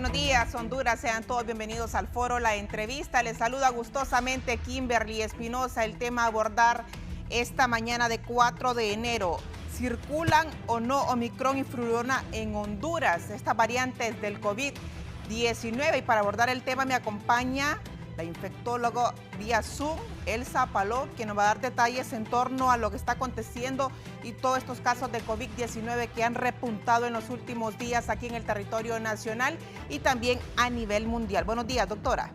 buenos días, Honduras. Sean todos bienvenidos al foro La Entrevista. Les saluda gustosamente Kimberly Espinosa. El tema a abordar esta mañana de 4 de enero. ¿Circulan o no Omicron y Flurona en Honduras? Estas variantes del COVID-19. Y para abordar el tema me acompaña la infectóloga vía Zoom, Elsa Paló, quien nos va a dar detalles en torno a lo que está aconteciendo y todos estos casos de COVID-19 que han repuntado en los últimos días aquí en el territorio nacional y también a nivel mundial. Buenos días, doctora.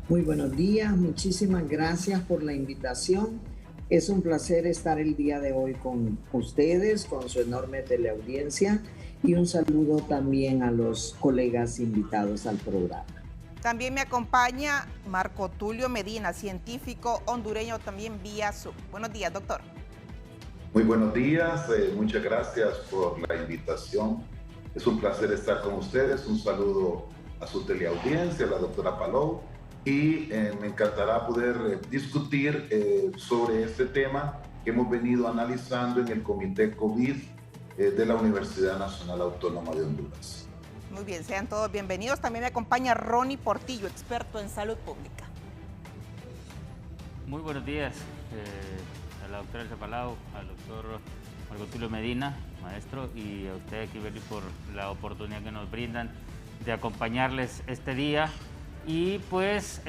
Muy buenos días, muchísimas gracias por la invitación. Es un placer estar el día de hoy con ustedes, con su enorme teleaudiencia, y un saludo también a los colegas invitados al programa. También me acompaña Marco Tulio Medina, científico hondureño, también vía Zoom. Buenos días, doctor. Muy buenos días, muchas gracias por la invitación. Es un placer estar con ustedes. Un saludo a su teleaudiencia, a la doctora Palou, y me encantará poder discutir sobre este tema que hemos venido analizando en el Comité COVID de la Universidad Nacional Autónoma de Honduras. Muy bien, sean todos bienvenidos. También me acompaña Ronnie Portillo, experto en salud pública. Muy buenos días a la doctora Elsa Palou, al doctor Marco Tulio Medina, maestro, y a usted, Kimberly, por la oportunidad que nos brindan de acompañarles este día y pues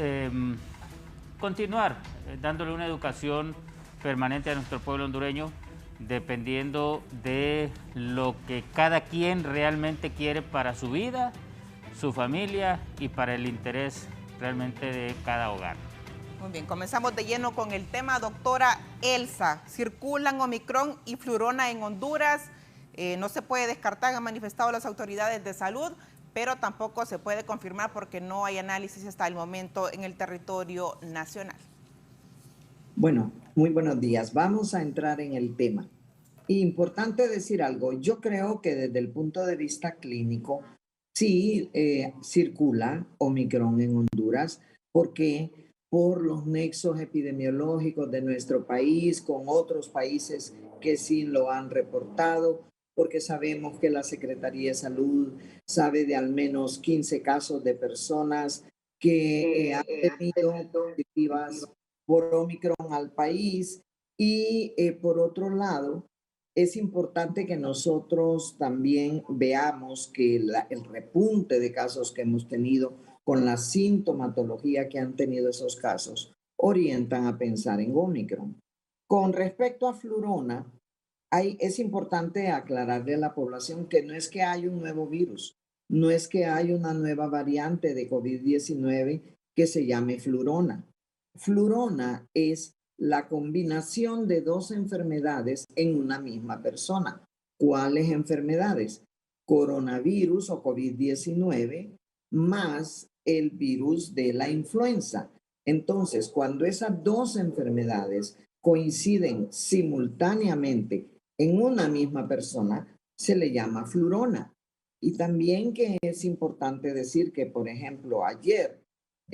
continuar dándole una educación permanente a nuestro pueblo hondureño, dependiendo de lo que cada quien realmente quiere para su vida, su familia y para el interés realmente de cada hogar. Muy bien, comenzamos de lleno con el tema. Doctora Elsa, circulan Omicron y Flurona en Honduras. No se puede descartar, han manifestado las autoridades de salud, pero tampoco se puede confirmar porque no hay análisis hasta el momento en el territorio nacional. Bueno, muy buenos días. Vamos a entrar en el tema. Importante decir algo. Yo creo que desde el punto de vista clínico, sí circula Omicron en Honduras, porque por los nexos epidemiológicos de nuestro país con otros países que sí lo han reportado, porque sabemos que la Secretaría de Salud sabe de al menos 15 casos de personas que han tenido positivas por Omicron al país. Y por otro lado, es importante que nosotros también veamos que el repunte de casos que hemos tenido con la sintomatología que han tenido esos casos orientan a pensar en Omicron. Con respecto a Flurona, es importante aclararle a la población que no es que hay un nuevo virus, no es que hay una nueva variante de COVID-19 que se llame Flurona. Flurona es la combinación de dos enfermedades en una misma persona. ¿Cuáles enfermedades? Coronavirus o COVID-19 más el virus de la influenza. Entonces, cuando esas dos enfermedades coinciden simultáneamente en una misma persona, se le llama Flurona. Y también que es importante decir que, por ejemplo, ayer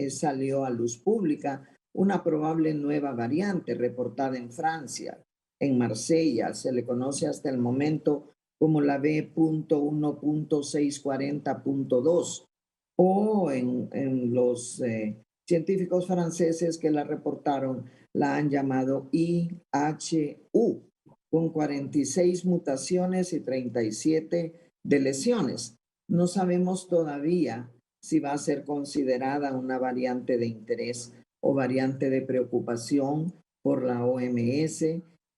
salió a luz pública una probable nueva variante reportada en Francia, en Marsella. Se le conoce hasta el momento como la B.1.640.2, o en los científicos franceses que la reportaron la han llamado IHU, con 46 mutaciones y 37 de lesiones. No sabemos todavía si va a ser considerada una variante de interés o variante de preocupación por la OMS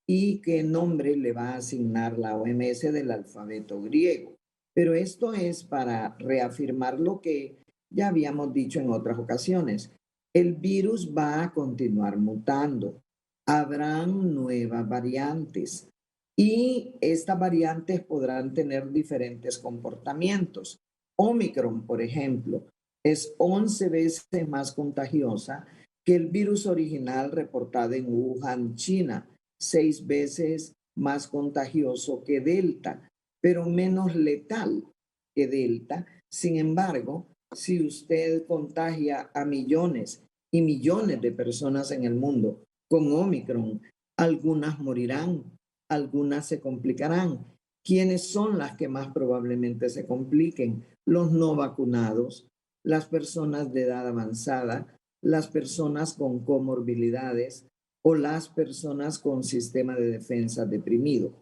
y qué nombre le va a asignar la OMS del alfabeto griego. Pero esto es para reafirmar lo que ya habíamos dicho en otras ocasiones. El virus va a continuar mutando. Habrán nuevas variantes y estas variantes podrán tener diferentes comportamientos. Omicron, por ejemplo, es 11 veces más contagiosa que el virus original reportado en Wuhan, China, 6 veces más contagioso que Delta, pero menos letal que Delta. Sin embargo, si usted contagia a millones y millones de personas en el mundo con Omicron, algunas morirán, algunas se complicarán. ¿Quiénes son las que más probablemente se compliquen? Los no vacunados, las personas de edad avanzada, las personas con comorbilidades o las personas con sistema de defensa deprimido.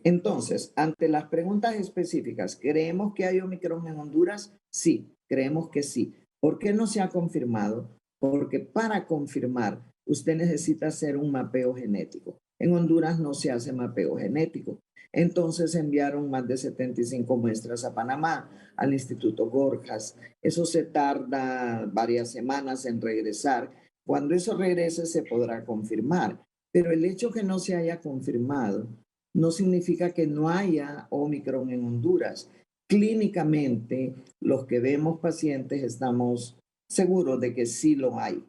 Entonces, ante las preguntas específicas, ¿creemos que hay Omicron en Honduras? Sí, creemos que sí. ¿Por qué no se ha confirmado? Porque para confirmar, usted necesita hacer un mapeo genético. En Honduras no se hace mapeo genético. Entonces enviaron más de 75 muestras a Panamá, al Instituto Gorjas. Eso se tarda varias semanas en regresar. Cuando eso regrese se podrá confirmar. Pero el hecho que no se haya confirmado no significa que no haya Omicron en Honduras. Clínicamente, los que vemos pacientes estamos seguros de que sí lo hay.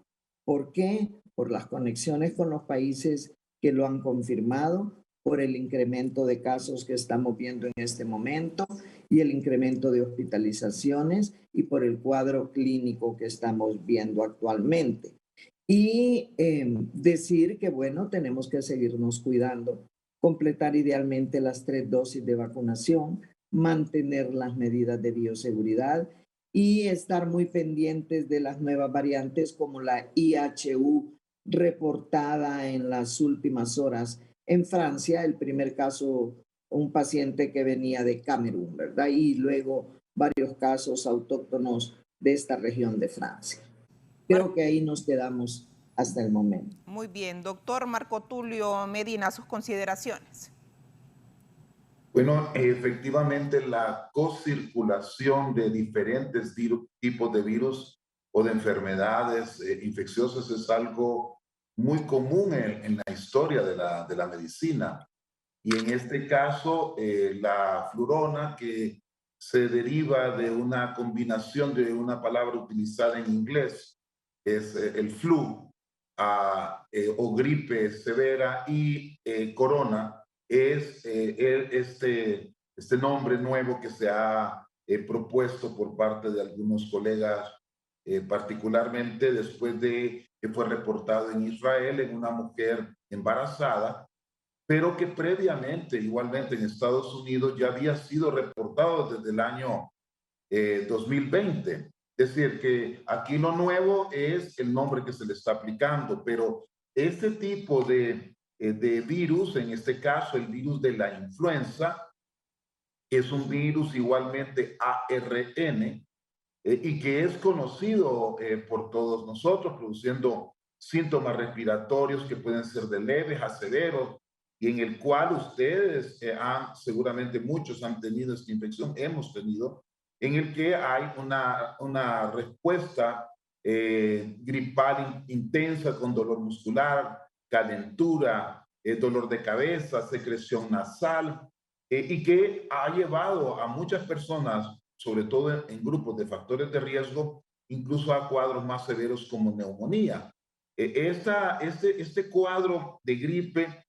¿Por qué? Por las conexiones con los países que lo han confirmado, por el incremento de casos que estamos viendo en este momento y el incremento de hospitalizaciones y por el cuadro clínico que estamos viendo actualmente. Y decir que, bueno, tenemos que seguirnos cuidando, completar idealmente las 3 dosis de vacunación, mantener las medidas de bioseguridad y estar muy pendientes de las nuevas variantes como la IHU reportada en las últimas horas en Francia, el primer caso, un paciente que venía de Camerún, ¿verdad? Y luego varios casos autóctonos de esta región de Francia. Creo que ahí nos quedamos hasta el momento. Muy bien. Doctor Marco Tulio Medina, sus consideraciones. Bueno, efectivamente la cocirculación de diferentes tipos de virus o de enfermedades infecciosas es algo muy común en la historia de la medicina. Y en este caso, la flurona, que se deriva de una combinación de una palabra utilizada en inglés, es el flu o gripe severa, y corona es este nombre nuevo que se ha propuesto por parte de algunos colegas, particularmente después de que fue reportado en Israel en una mujer embarazada, pero que previamente, igualmente en Estados Unidos, ya había sido reportado desde el año 2020. Es decir, que aquí lo nuevo es el nombre que se le está aplicando, pero este tipo de virus, en este caso el virus de la influenza, es un virus igualmente ARN y que es conocido por todos nosotros, produciendo síntomas respiratorios que pueden ser de leves a severos, y en el cual ustedes seguramente muchos han tenido esta infección, hemos tenido, en el que hay una respuesta gripal intensa con dolor muscular, calentura, dolor de cabeza, secreción nasal, y que ha llevado a muchas personas, sobre todo en grupos de factores de riesgo, incluso a cuadros más severos como neumonía. Este cuadro de gripe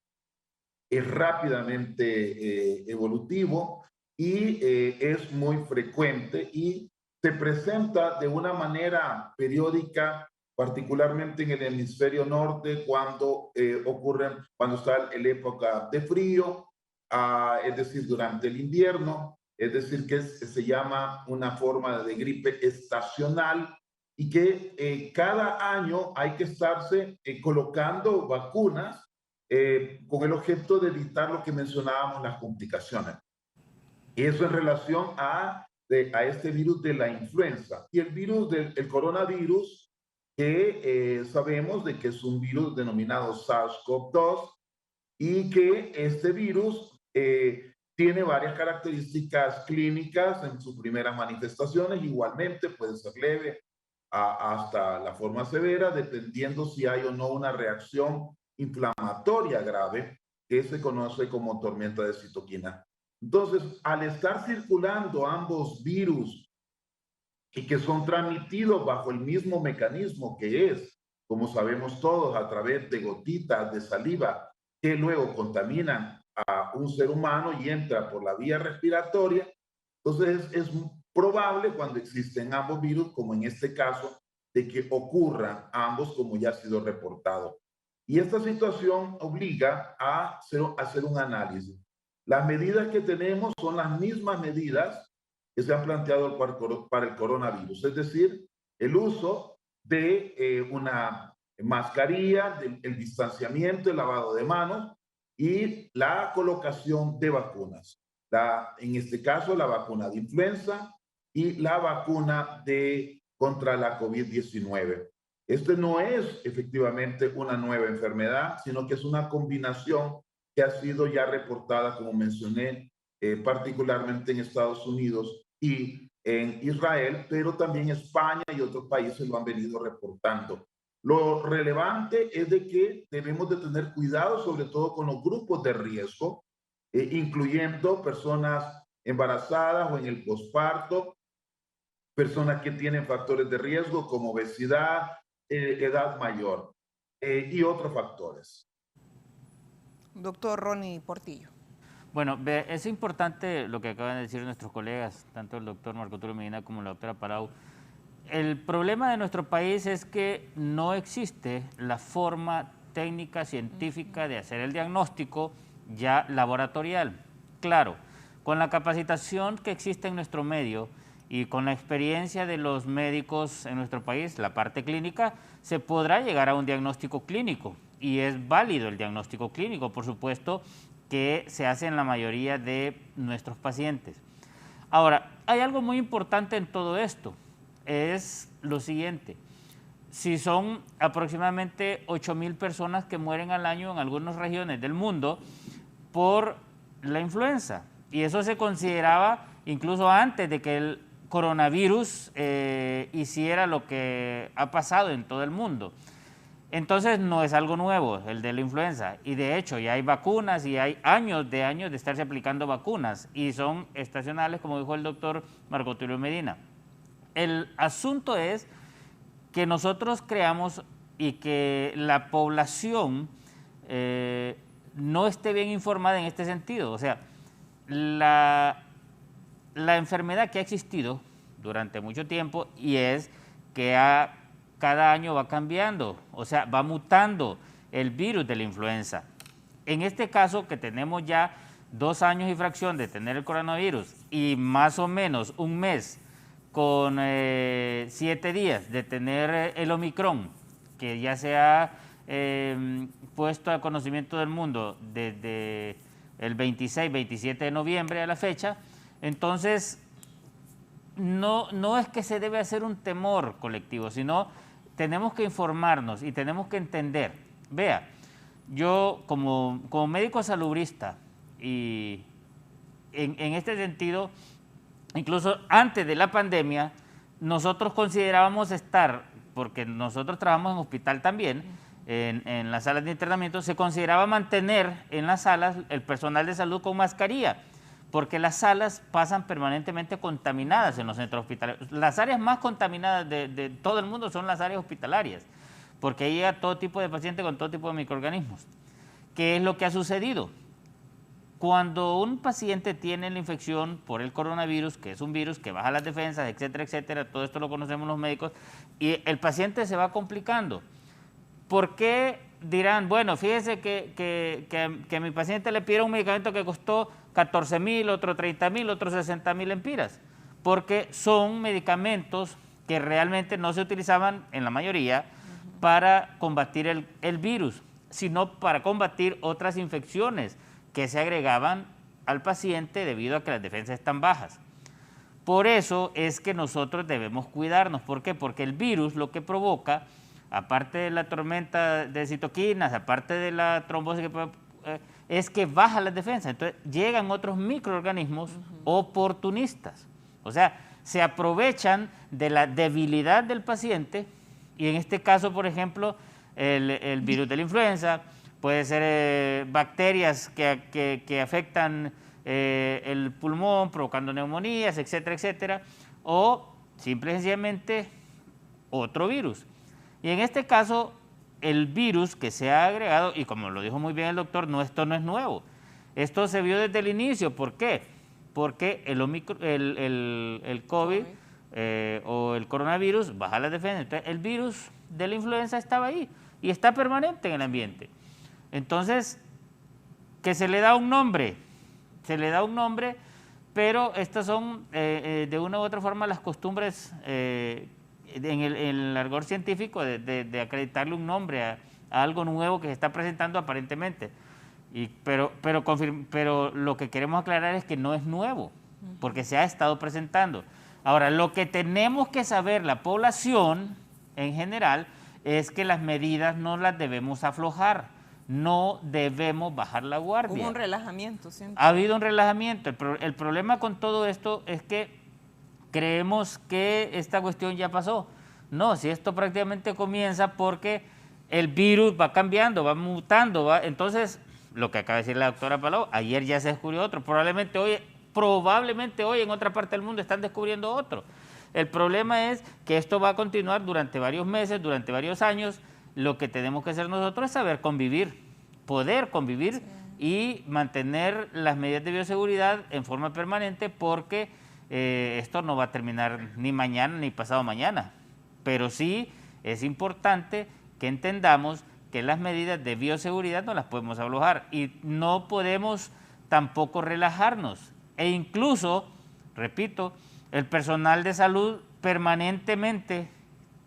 es rápidamente evolutivo y es muy frecuente y se presenta de una manera periódica, particularmente en el hemisferio norte, cuando cuando está la época de frío, es decir, durante el invierno, es decir, que se llama una forma de gripe estacional y que cada año hay que estarse colocando vacunas con el objeto de evitar lo que mencionábamos, las complicaciones. Y eso en relación a este virus de la influenza. Y el virus del coronavirus, que sabemos de que es un virus denominado SARS-CoV-2 y que este virus tiene varias características clínicas en sus primeras manifestaciones. Igualmente puede ser leve hasta la forma severa, dependiendo si hay o no una reacción inflamatoria grave que se conoce como tormenta de citoquina. Entonces, al estar circulando ambos virus y que son transmitidos bajo el mismo mecanismo que es, como sabemos todos, a través de gotitas de saliva que luego contaminan a un ser humano y entra por la vía respiratoria, entonces es probable cuando existen ambos virus, como en este caso, de que ocurran ambos como ya ha sido reportado. Y esta situación obliga a hacer un análisis. Las medidas que tenemos son las mismas medidas que se han planteado para el coronavirus, es decir, el uso de una mascarilla, el distanciamiento, el lavado de manos y la colocación de vacunas. En este caso, la vacuna de influenza y la vacuna contra la COVID-19. Este no es efectivamente una nueva enfermedad, sino que es una combinación que ha sido ya reportada, como mencioné, particularmente en Estados Unidos y en Israel, pero también España y otros países lo han venido reportando. Lo relevante es de que debemos de tener cuidado, sobre todo con los grupos de riesgo, incluyendo personas embarazadas o en el posparto, personas que tienen factores de riesgo como obesidad, edad mayor y otros factores. Doctor Ronnie Portillo. Bueno, es importante lo que acaban de decir nuestros colegas, tanto el doctor Marco Tulio Medina como la doctora Palau. El problema de nuestro país es que no existe la forma técnica científica de hacer el diagnóstico ya laboratorial. Claro, con la capacitación que existe en nuestro medio y con la experiencia de los médicos en nuestro país, la parte clínica, se podrá llegar a un diagnóstico clínico y es válido el diagnóstico clínico, por supuesto, que se hace en la mayoría de nuestros pacientes. Ahora, hay algo muy importante en todo esto, es lo siguiente. Si son aproximadamente 8,000 personas que mueren al año en algunas regiones del mundo por la influenza, y eso se consideraba incluso antes de que el coronavirus hiciera lo que ha pasado en todo el mundo. Entonces no es algo nuevo el de la influenza, y de hecho ya hay vacunas y hay años de estarse aplicando vacunas y son estacionales, como dijo el doctor Marco Tulio Medina. El asunto es que nosotros creamos y que la población no esté bien informada en este sentido. O sea, la enfermedad que ha existido durante mucho tiempo y es que cada año va cambiando, o sea, va mutando el virus de la influenza. En este caso, que tenemos ya 2 años y fracción de tener el coronavirus y más o menos un mes con 7 días de tener el Omicron, que ya se ha puesto a conocimiento del mundo desde el 26, 27 de noviembre a la fecha, entonces no es que se debe hacer un temor colectivo, sino tenemos que informarnos y tenemos que entender. Vea, yo como médico salubrista y en este sentido, incluso antes de la pandemia, nosotros considerábamos estar, porque nosotros trabajamos en hospital también, en las salas de internamiento, se consideraba mantener en las salas el personal de salud con mascarilla, porque las salas pasan permanentemente contaminadas en los centros hospitalarios. Las áreas más contaminadas de todo el mundo son las áreas hospitalarias, porque ahí llega todo tipo de pacientes con todo tipo de microorganismos. ¿Qué es lo que ha sucedido? Cuando un paciente tiene la infección por el coronavirus, que es un virus que baja las defensas, etcétera, etcétera, todo esto lo conocemos los médicos, y el paciente se va complicando. ¿Por qué dirán, bueno, fíjese que a mi paciente le pidieron un medicamento que costó 14,000, otro 30,000, otro 60,000 lempiras? Porque son medicamentos que realmente no se utilizaban en la mayoría para combatir el virus, sino para combatir otras infecciones que se agregaban al paciente debido a que las defensas están bajas. Por eso es que nosotros debemos cuidarnos. ¿Por qué? Porque el virus lo que provoca, aparte de la tormenta de citoquinas, aparte de la trombosis, es que baja las defensas. Entonces llegan otros microorganismos oportunistas. O sea, se aprovechan de la debilidad del paciente y en este caso, por ejemplo, el virus de la influenza, puede ser bacterias que afectan el pulmón, provocando neumonías, etcétera, etcétera, o simple y sencillamente otro virus. Y en este caso, el virus que se ha agregado, y como lo dijo muy bien el doctor, esto no es nuevo. Esto se vio desde el inicio. ¿Por qué? Porque el COVID o el coronavirus baja las defensas. Entonces, el virus de la influenza estaba ahí y está permanente en el ambiente. Entonces, que se le da un nombre, se le da un nombre, pero estas son de una u otra forma las costumbres en el argot científico de acreditarle un nombre a algo nuevo que se está presentando aparentemente. Pero lo que queremos aclarar es que no es nuevo, porque se ha estado presentando. Ahora, lo que tenemos que saber la población en general es que las medidas no las debemos aflojar, no debemos bajar la guardia. Hubo un relajamiento, ¿sí? Ha habido un relajamiento. El problema con todo esto es que creemos que esta cuestión ya pasó. No, si esto prácticamente comienza porque el virus va cambiando, va mutando, entonces, lo que acaba de decir la doctora Palau, ayer ya se descubrió otro, probablemente hoy en otra parte del mundo están descubriendo otro. El problema es que esto va a continuar durante varios meses, durante varios años. Lo que tenemos que hacer nosotros es saber convivir, poder convivir y mantener las medidas de bioseguridad en forma permanente, porque esto no va a terminar ni mañana ni pasado mañana. Pero sí es importante que entendamos que las medidas de bioseguridad no las podemos aflojar y no podemos tampoco relajarnos. E incluso, repito, el personal de salud permanentemente,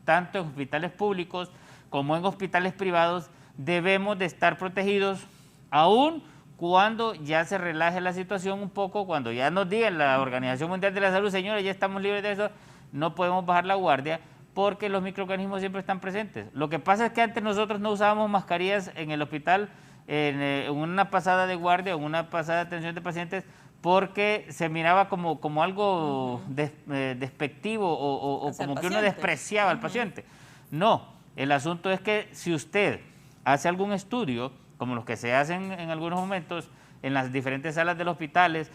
tanto en hospitales públicos como en hospitales privados, debemos de estar protegidos, aún cuando ya se relaje la situación un poco, cuando ya nos diga la Organización Mundial de la Salud, señores, ya estamos libres de eso, no podemos bajar la guardia, porque los microorganismos siempre están presentes. Lo que pasa es que antes nosotros no usábamos mascarillas en el hospital, en una pasada de guardia, en una pasada de atención de pacientes, porque se miraba como algo despectivo o como que uno despreciaba al paciente. No, el asunto es que si usted hace algún estudio, como los que se hacen en algunos momentos en las diferentes salas de los hospitales,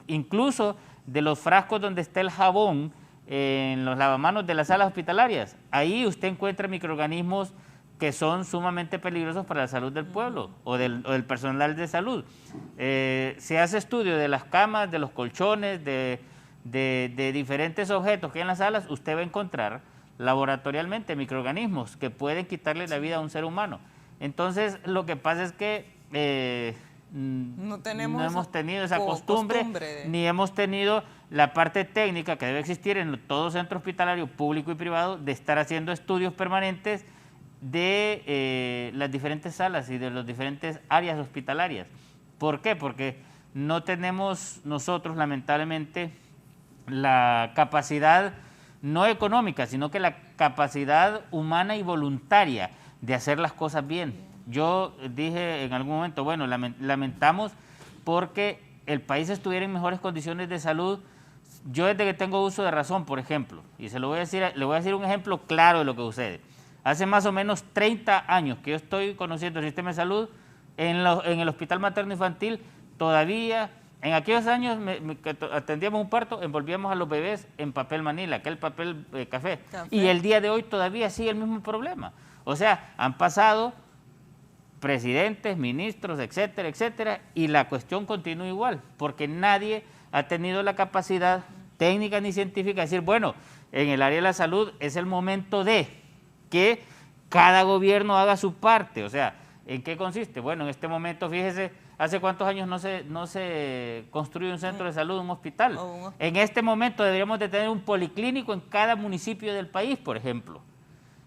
incluso de los frascos donde está el jabón, en los lavamanos de las salas hospitalarias, ahí usted encuentra microorganismos que son sumamente peligrosos para la salud del pueblo o del personal de salud. Se hace estudio de las camas, de los colchones, de diferentes objetos que hay en las salas, usted va a encontrar laboratorialmente microorganismos que pueden quitarle la vida a un ser humano. Entonces, lo que pasa es que no hemos tenido esa costumbre, ni hemos tenido la parte técnica que debe existir en todo centro hospitalario público y privado, de estar haciendo estudios permanentes de las diferentes salas y de las diferentes áreas hospitalarias. ¿Por qué? Porque no tenemos nosotros, lamentablemente, la capacidad, no económica, sino que la capacidad humana y voluntaria de hacer las cosas bien. Yo dije en algún momento, bueno, lamentamos porque el país estuviera en mejores condiciones de salud. Yo desde que tengo uso de razón, por ejemplo, y le voy a decir un ejemplo claro de lo que sucede. Hace más o menos 30 años que yo estoy conociendo el sistema de salud, en el hospital materno infantil, todavía, en aquellos años que atendíamos un parto, envolvíamos a los bebés en papel manila, aquel papel café. Y el día de hoy todavía sigue el mismo problema. O sea, han pasado presidentes, ministros, etcétera, etcétera, y la cuestión continúa igual, porque nadie ha tenido la capacidad técnica ni científica de decir, bueno, en el área de la salud es el momento de que cada gobierno haga su parte. O sea, ¿en qué consiste? Bueno, en este momento, fíjese, ¿hace cuántos años no se construye un centro de salud, un hospital? En este momento deberíamos de tener un policlínico en cada municipio del país, por ejemplo.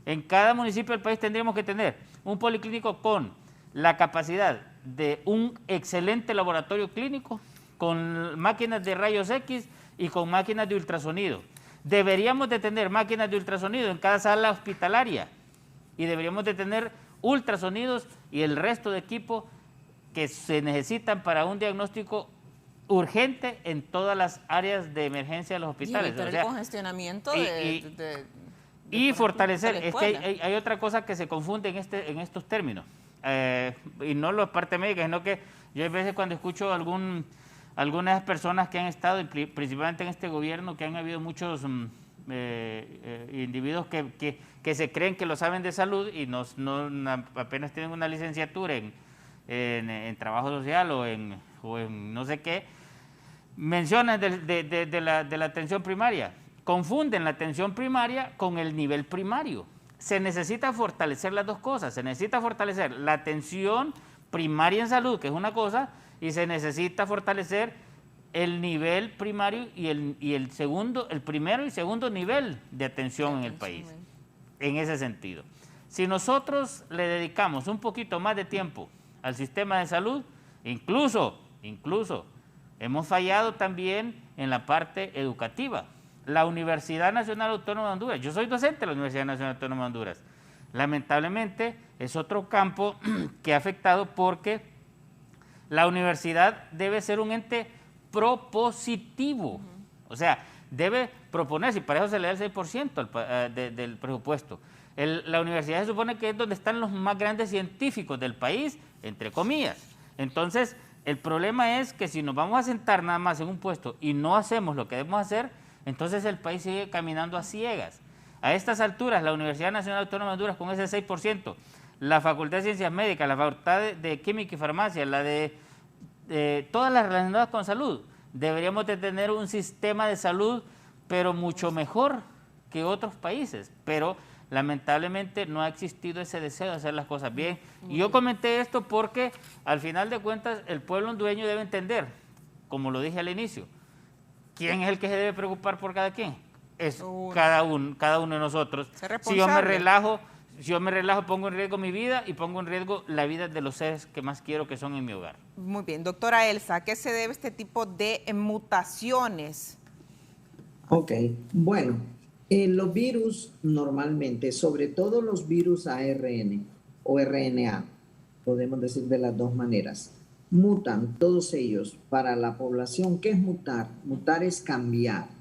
En cada municipio del país tendríamos que tener un policlínico con la capacidad de un excelente laboratorio clínico, con máquinas de rayos X y con máquinas de ultrasonido. Deberíamos de tener máquinas de ultrasonido en cada sala hospitalaria y deberíamos de tener ultrasonidos y el resto de equipo que se necesitan para un diagnóstico urgente en todas las áreas de emergencia de los hospitales. Y el congestionamiento y fortalecer. Es que hay otra cosa que se confunde en estos términos, y no la parte médica, sino que yo a veces cuando escucho algunas personas que han estado, principalmente en este gobierno, que han habido muchos individuos que se creen que lo saben de salud y apenas tienen una licenciatura en trabajo social o en no sé qué, mencionan de la atención primaria. Confunden la atención primaria con el nivel primario. Se necesita fortalecer las dos cosas. Se necesita fortalecer la atención primaria en salud, que es una cosa, y se necesita fortalecer el nivel primario y el primero y segundo nivel de atención en el país, en ese sentido. Si nosotros le dedicamos un poquito más de tiempo al sistema de salud, incluso hemos fallado también en la parte educativa. La Universidad Nacional Autónoma de Honduras, yo soy docente de la Universidad Nacional Autónoma de Honduras, lamentablemente es otro campo que ha afectado porque la universidad debe ser un ente propositivo, o sea, debe proponer, si para eso se le da el 6% del presupuesto. La universidad se supone que es donde están los más grandes científicos del país, entre comillas. Entonces, el problema es que si nos vamos a sentar nada más en un puesto y no hacemos lo que debemos hacer, entonces el país sigue caminando a ciegas. A estas alturas, la Universidad Nacional Autónoma de Honduras con ese 6%, la Facultad de Ciencias Médicas, la Facultad de Química y Farmacia, la de todas las relacionadas con salud, deberíamos de tener un sistema de salud, pero mucho mejor que otros países. Pero lamentablemente no ha existido ese deseo de hacer las cosas bien. Y yo comenté esto porque al final de cuentas el pueblo hondureño debe entender, como lo dije al inicio, ¿quién es el que se debe preocupar por cada quien? Es cada uno de nosotros. Si yo me relajo, pongo en riesgo mi vida y pongo en riesgo la vida de los seres que más quiero, que son en mi hogar. Muy bien, doctora Elsa, ¿a qué se debe este tipo de mutaciones? Ok, bueno, los virus normalmente, sobre todo los virus ARN o RNA, podemos decir de las dos maneras, mutan todos ellos para la población. ¿Qué es mutar? Mutar es cambiar.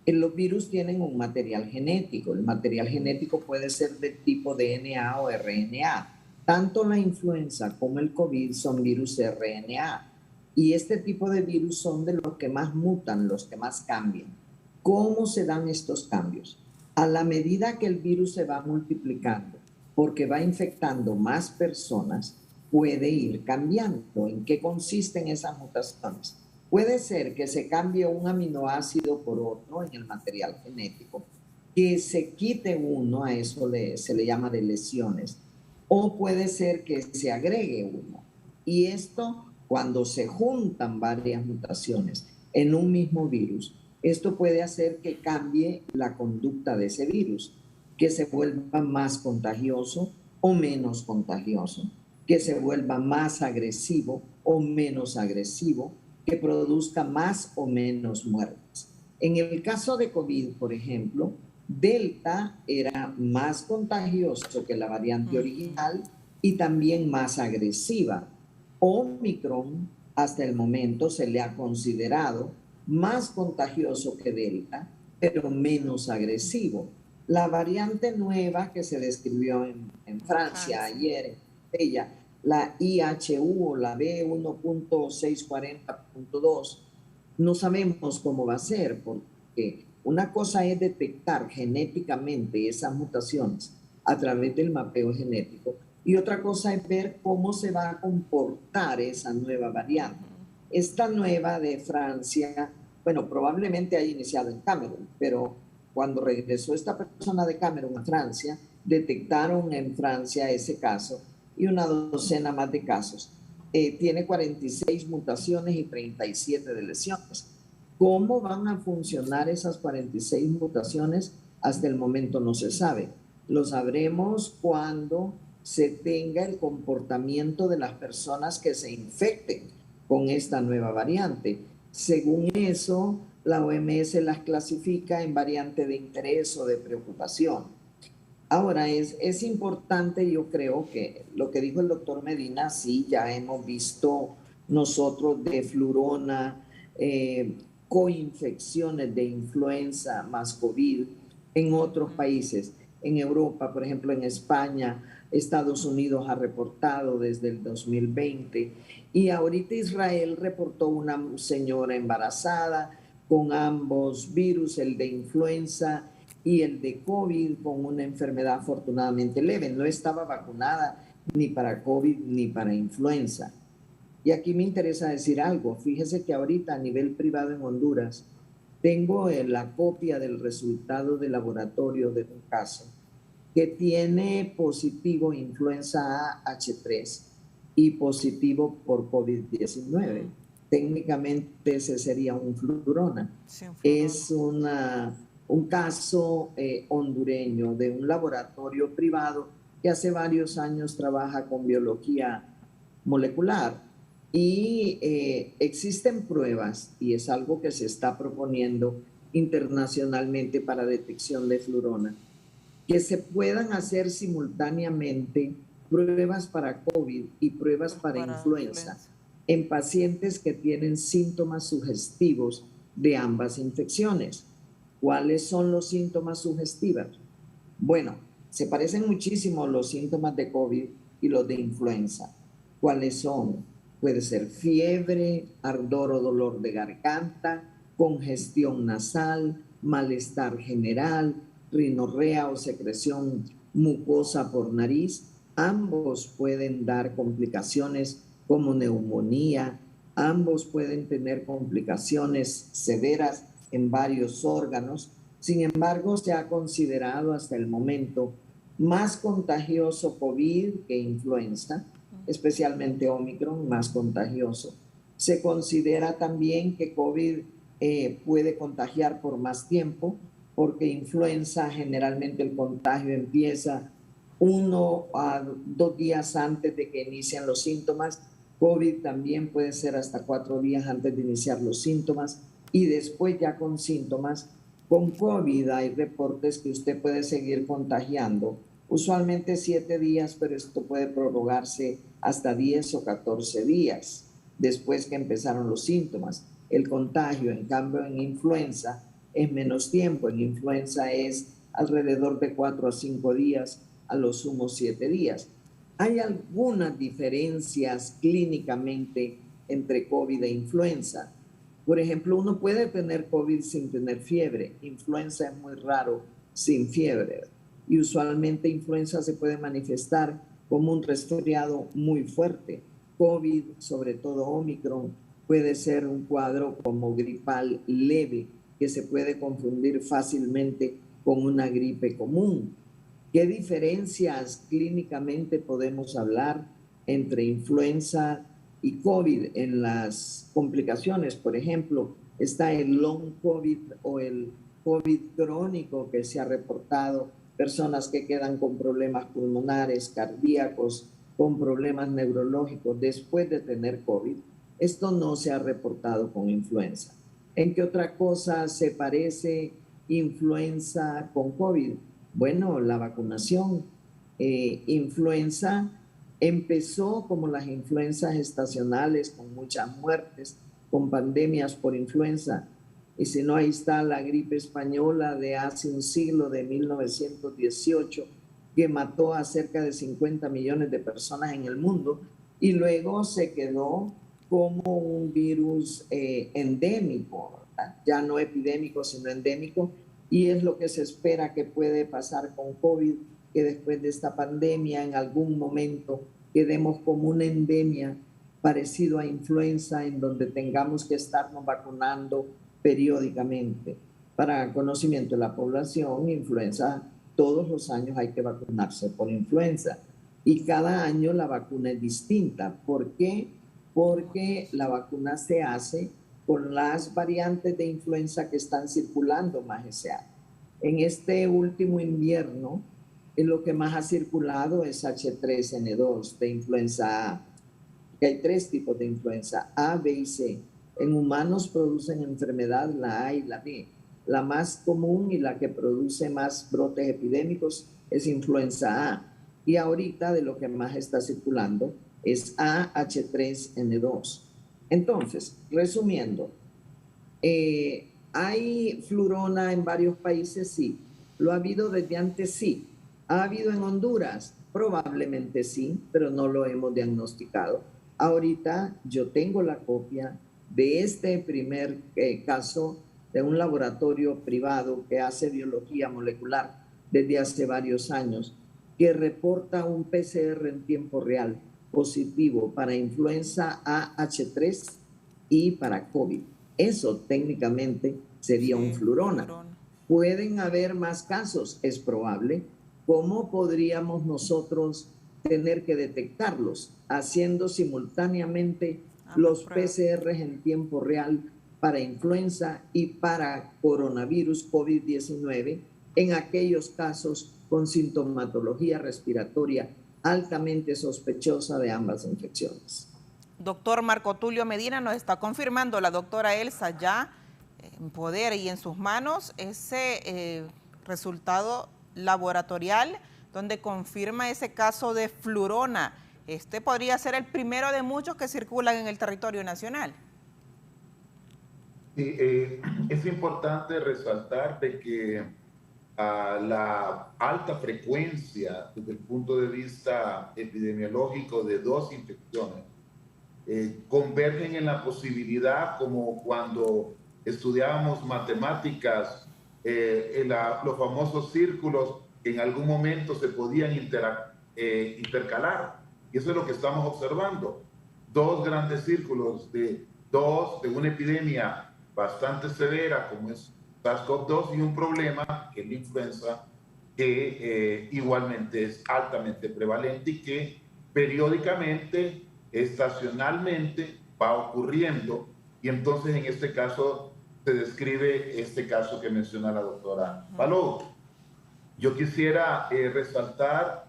Los virus tienen un material genético. El material genético puede ser de tipo DNA o RNA. Tanto la influenza como el COVID son virus RNA. Y este tipo de virus son de los que más mutan, los que más cambian. ¿Cómo se dan estos cambios? A la medida que el virus se va multiplicando, porque va infectando más personas, puede ir cambiando. ¿En qué consisten esas mutaciones? Puede ser que se cambie un aminoácido por otro en el material genético, que se quite uno, a eso se le llama de lesiones, o puede ser que se agregue uno. Y esto, cuando se juntan varias mutaciones en un mismo virus, esto puede hacer que cambie la conducta de ese virus, que se vuelva más contagioso o menos contagioso, que se vuelva más agresivo o menos agresivo, que produzca más o menos muertes. En el caso de COVID, por ejemplo, Delta era más contagioso que la variante original y también más agresiva. Omicron, hasta el momento, se le ha considerado más contagioso que Delta, pero menos agresivo. La variante nueva que se describió en Francia ayer, la IHU o la B1.640.2, no sabemos cómo va a ser, porque una cosa es detectar genéticamente esas mutaciones a través del mapeo genético y otra cosa es ver cómo se va a comportar esa nueva variante. Esta nueva de Francia, bueno, probablemente haya iniciado en Camerún, pero cuando regresó esta persona de Camerún a Francia, detectaron en Francia ese caso y una docena más de casos. Tiene 46 mutaciones y 37 de lesiones. ¿Cómo van a funcionar esas 46 mutaciones? Hasta el momento no se sabe. Lo sabremos cuando se tenga el comportamiento de las personas que se infecten con esta nueva variante. Según eso, la OMS las clasifica en variante de interés o de preocupación. Ahora, es importante, yo creo que lo que dijo el doctor Medina, sí, ya hemos visto nosotros de flurona, coinfecciones de influenza más COVID en otros países. En Europa, por ejemplo, en España, Estados Unidos ha reportado desde el 2020 y ahorita Israel reportó una señora embarazada con ambos virus, el de influenza y el de COVID, con una enfermedad afortunadamente leve. No estaba vacunada ni para COVID ni para influenza. Y aquí me interesa decir algo. Fíjese que ahorita a nivel privado en Honduras tengo la copia del resultado de laboratorio de un caso que tiene positivo influenza A H3 y positivo por COVID-19. Técnicamente ese sería un flurona. Sí, un flurona. Es un caso hondureño de un laboratorio privado que hace varios años trabaja con biología molecular y existen pruebas, y es algo que se está proponiendo internacionalmente para detección de flurona, que se puedan hacer simultáneamente pruebas para COVID y pruebas para influenza en pacientes que tienen síntomas sugestivos de ambas infecciones. ¿Cuáles son los síntomas sugestivos? Bueno, se parecen muchísimo los síntomas de COVID y los de influenza. ¿Cuáles son? Puede ser fiebre, ardor o dolor de garganta, congestión nasal, malestar general, rinorrea o secreción mucosa por nariz. Ambos pueden dar complicaciones como neumonía, ambos pueden tener complicaciones severas en varios órganos. Sin embargo, se ha considerado hasta el momento más contagioso COVID que influenza, especialmente Omicron, más contagioso. Se considera también que COVID puede contagiar por más tiempo, porque influenza generalmente el contagio empieza 1 a 2 días antes de que inician los síntomas. COVID también puede ser hasta 4 días antes de iniciar los síntomas y después ya con síntomas. Con COVID hay reportes que usted puede seguir contagiando, usualmente 7 días, pero esto puede prorrogarse hasta 10 o 14 días después que empezaron los síntomas. El contagio, en cambio, en influenza es menos tiempo. En influenza es alrededor de 4 a 5 días, a lo sumo 7 días. Hay algunas diferencias clínicamente entre COVID e influenza. Por ejemplo, uno puede tener COVID sin tener fiebre. Influenza es muy raro sin fiebre. Y usualmente influenza se puede manifestar como un resfriado muy fuerte. COVID, sobre todo Omicron, puede ser un cuadro como gripal leve que se puede confundir fácilmente con una gripe común. ¿Qué diferencias clínicamente podemos hablar entre influenza y COVID en las complicaciones? Por ejemplo, está el long COVID o el COVID crónico que se ha reportado, personas que quedan con problemas pulmonares, cardíacos, con problemas neurológicos después de tener COVID. Esto no se ha reportado con influenza. ¿En qué otra cosa se parece influenza con COVID? Bueno, la vacunación. Influenza empezó como las influencias estacionales, con muchas muertes, con pandemias por influenza. Y si no, ahí está la gripe española de hace un siglo, de 1918, que mató a cerca de 50 millones de personas en el mundo y luego se quedó como un virus endémico, ¿verdad? Ya no epidémico, sino endémico, y es lo que se espera que puede pasar con COVID, que después de esta pandemia en algún momento quedemos como una endemia parecido a influenza, en donde tengamos que estarnos vacunando periódicamente. Para conocimiento de la población, influenza, todos los años hay que vacunarse por influenza y cada año la vacuna es distinta. ¿Por qué? Porque la vacuna se hace con las variantes de influenza que están circulando más ese año. En este último invierno, lo que más ha circulado es H3N2 de influenza A, que hay 3 tipos de influenza, A, B y C. En humanos producen enfermedad la A y la B. La más común y la que produce más brotes epidémicos es influenza A. Y ahorita de lo que más está circulando es AH3N2. Entonces, resumiendo, ¿hay flurona en varios países? Sí. ¿Lo ha habido desde antes? Sí. ¿Ha habido en Honduras? Probablemente sí, pero no lo hemos diagnosticado. Ahorita yo tengo la copia de este primer caso de un laboratorio privado que hace biología molecular desde hace varios años, que reporta un PCR en tiempo real positivo para influenza AH3 y para COVID. Eso técnicamente sería un flurona. Pueden haber más casos, es probable. ¿Cómo podríamos nosotros tener que detectarlos, haciendo simultáneamente los PCR en tiempo real para influenza y para coronavirus COVID-19 en aquellos casos con sintomatología respiratoria altamente sospechosa de ambas infecciones. Doctor Marco Tulio Medina, nos está confirmando la doctora Elsa ya en poder y en sus manos ese resultado laboratorial donde confirma ese caso de flurona. Este podría ser el primero de muchos que circulan en el territorio nacional. Sí, es importante resaltar de que la alta frecuencia desde el punto de vista epidemiológico de dos infecciones convergen en la posibilidad, como cuando estudiábamos matemáticas, los famosos círculos que en algún momento se podían intercalar. Y eso es lo que estamos observando. Dos grandes círculos de una epidemia bastante severa como es SARS-CoV-2 y un problema que es la influenza, que igualmente es altamente prevalente y que periódicamente, estacionalmente va ocurriendo. Y entonces en este caso se describe este caso que menciona la doctora Palou. Yo quisiera resaltar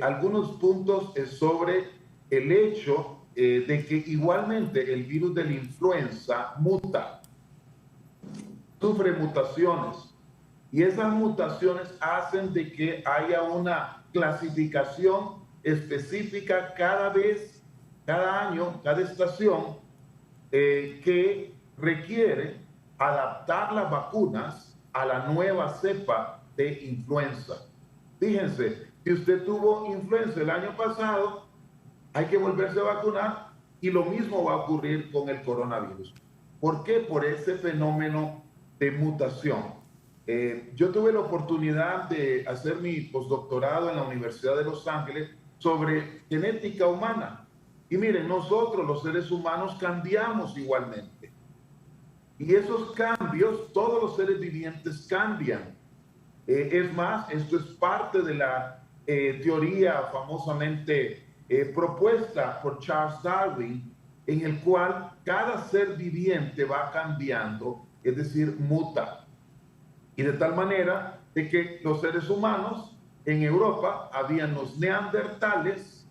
algunos puntos sobre el hecho de que igualmente el virus de la influenza muta, sufre mutaciones, y esas mutaciones hacen de que haya una clasificación específica cada vez, cada año, cada estación, que requiere adaptar las vacunas a la nueva cepa de influenza. Fíjense, si usted tuvo influenza el año pasado, hay que volverse a vacunar y lo mismo va a ocurrir con el coronavirus. ¿Por qué? Por ese fenómeno de mutación. Yo tuve la oportunidad de hacer mi postdoctorado en la Universidad de Los Ángeles sobre genética humana. Y miren, nosotros los seres humanos cambiamos igualmente. Y esos cambios, todos los seres vivientes cambian. Es más, esto es parte de la teoría famosamente propuesta por Charles Darwin, en el cual cada ser viviente va cambiando, es decir, muta. Y de tal manera de que los seres humanos en Europa habían los neandertales,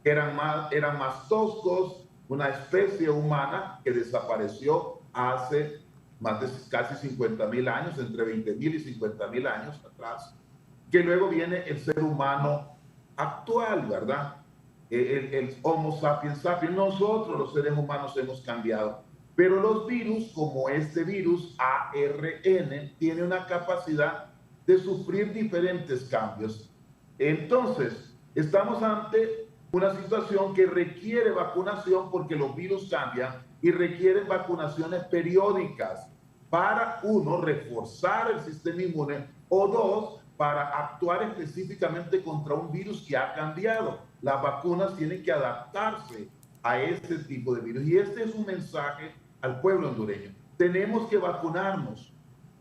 que eran más toscos, una especie humana que desapareció hace más de casi 50.000 años, entre 20.000 y 50.000 años atrás, que luego viene el ser humano actual, ¿verdad? El Homo sapiens sapiens. Nosotros los seres humanos hemos cambiado, pero los virus, como este virus ARN, tiene una capacidad de sufrir diferentes cambios. Entonces, estamos ante una situación que requiere vacunación porque los virus cambian y requieren vacunaciones periódicas para, uno, reforzar el sistema inmune, o dos, para actuar específicamente contra un virus que ha cambiado. Las vacunas tienen que adaptarse a ese tipo de virus. Y este es un mensaje al pueblo hondureño. Tenemos que vacunarnos.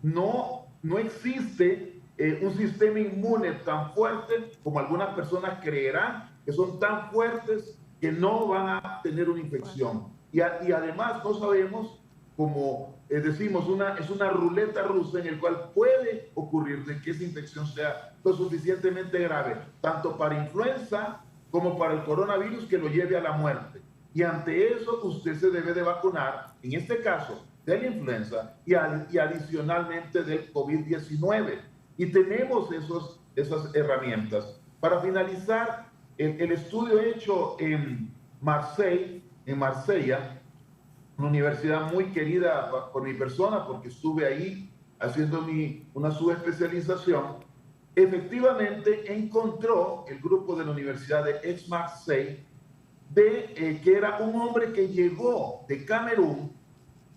No existe un sistema inmune tan fuerte como algunas personas creerán, que son tan fuertes que no van a tener una infección. Y además no sabemos, como decimos, es una ruleta rusa en el cual puede ocurrir de que esa infección sea lo suficientemente grave, tanto para influenza como para el coronavirus, que lo lleve a la muerte. Y ante eso usted se debe de vacunar, en este caso de la influenza y adicionalmente del COVID-19. Y tenemos esas herramientas. Para finalizar, el estudio hecho en Marsella, una universidad muy querida por mi persona, porque estuve ahí haciendo una subespecialización, efectivamente encontró el grupo de la Universidad de Aix-Marseille que era un hombre que llegó de Camerún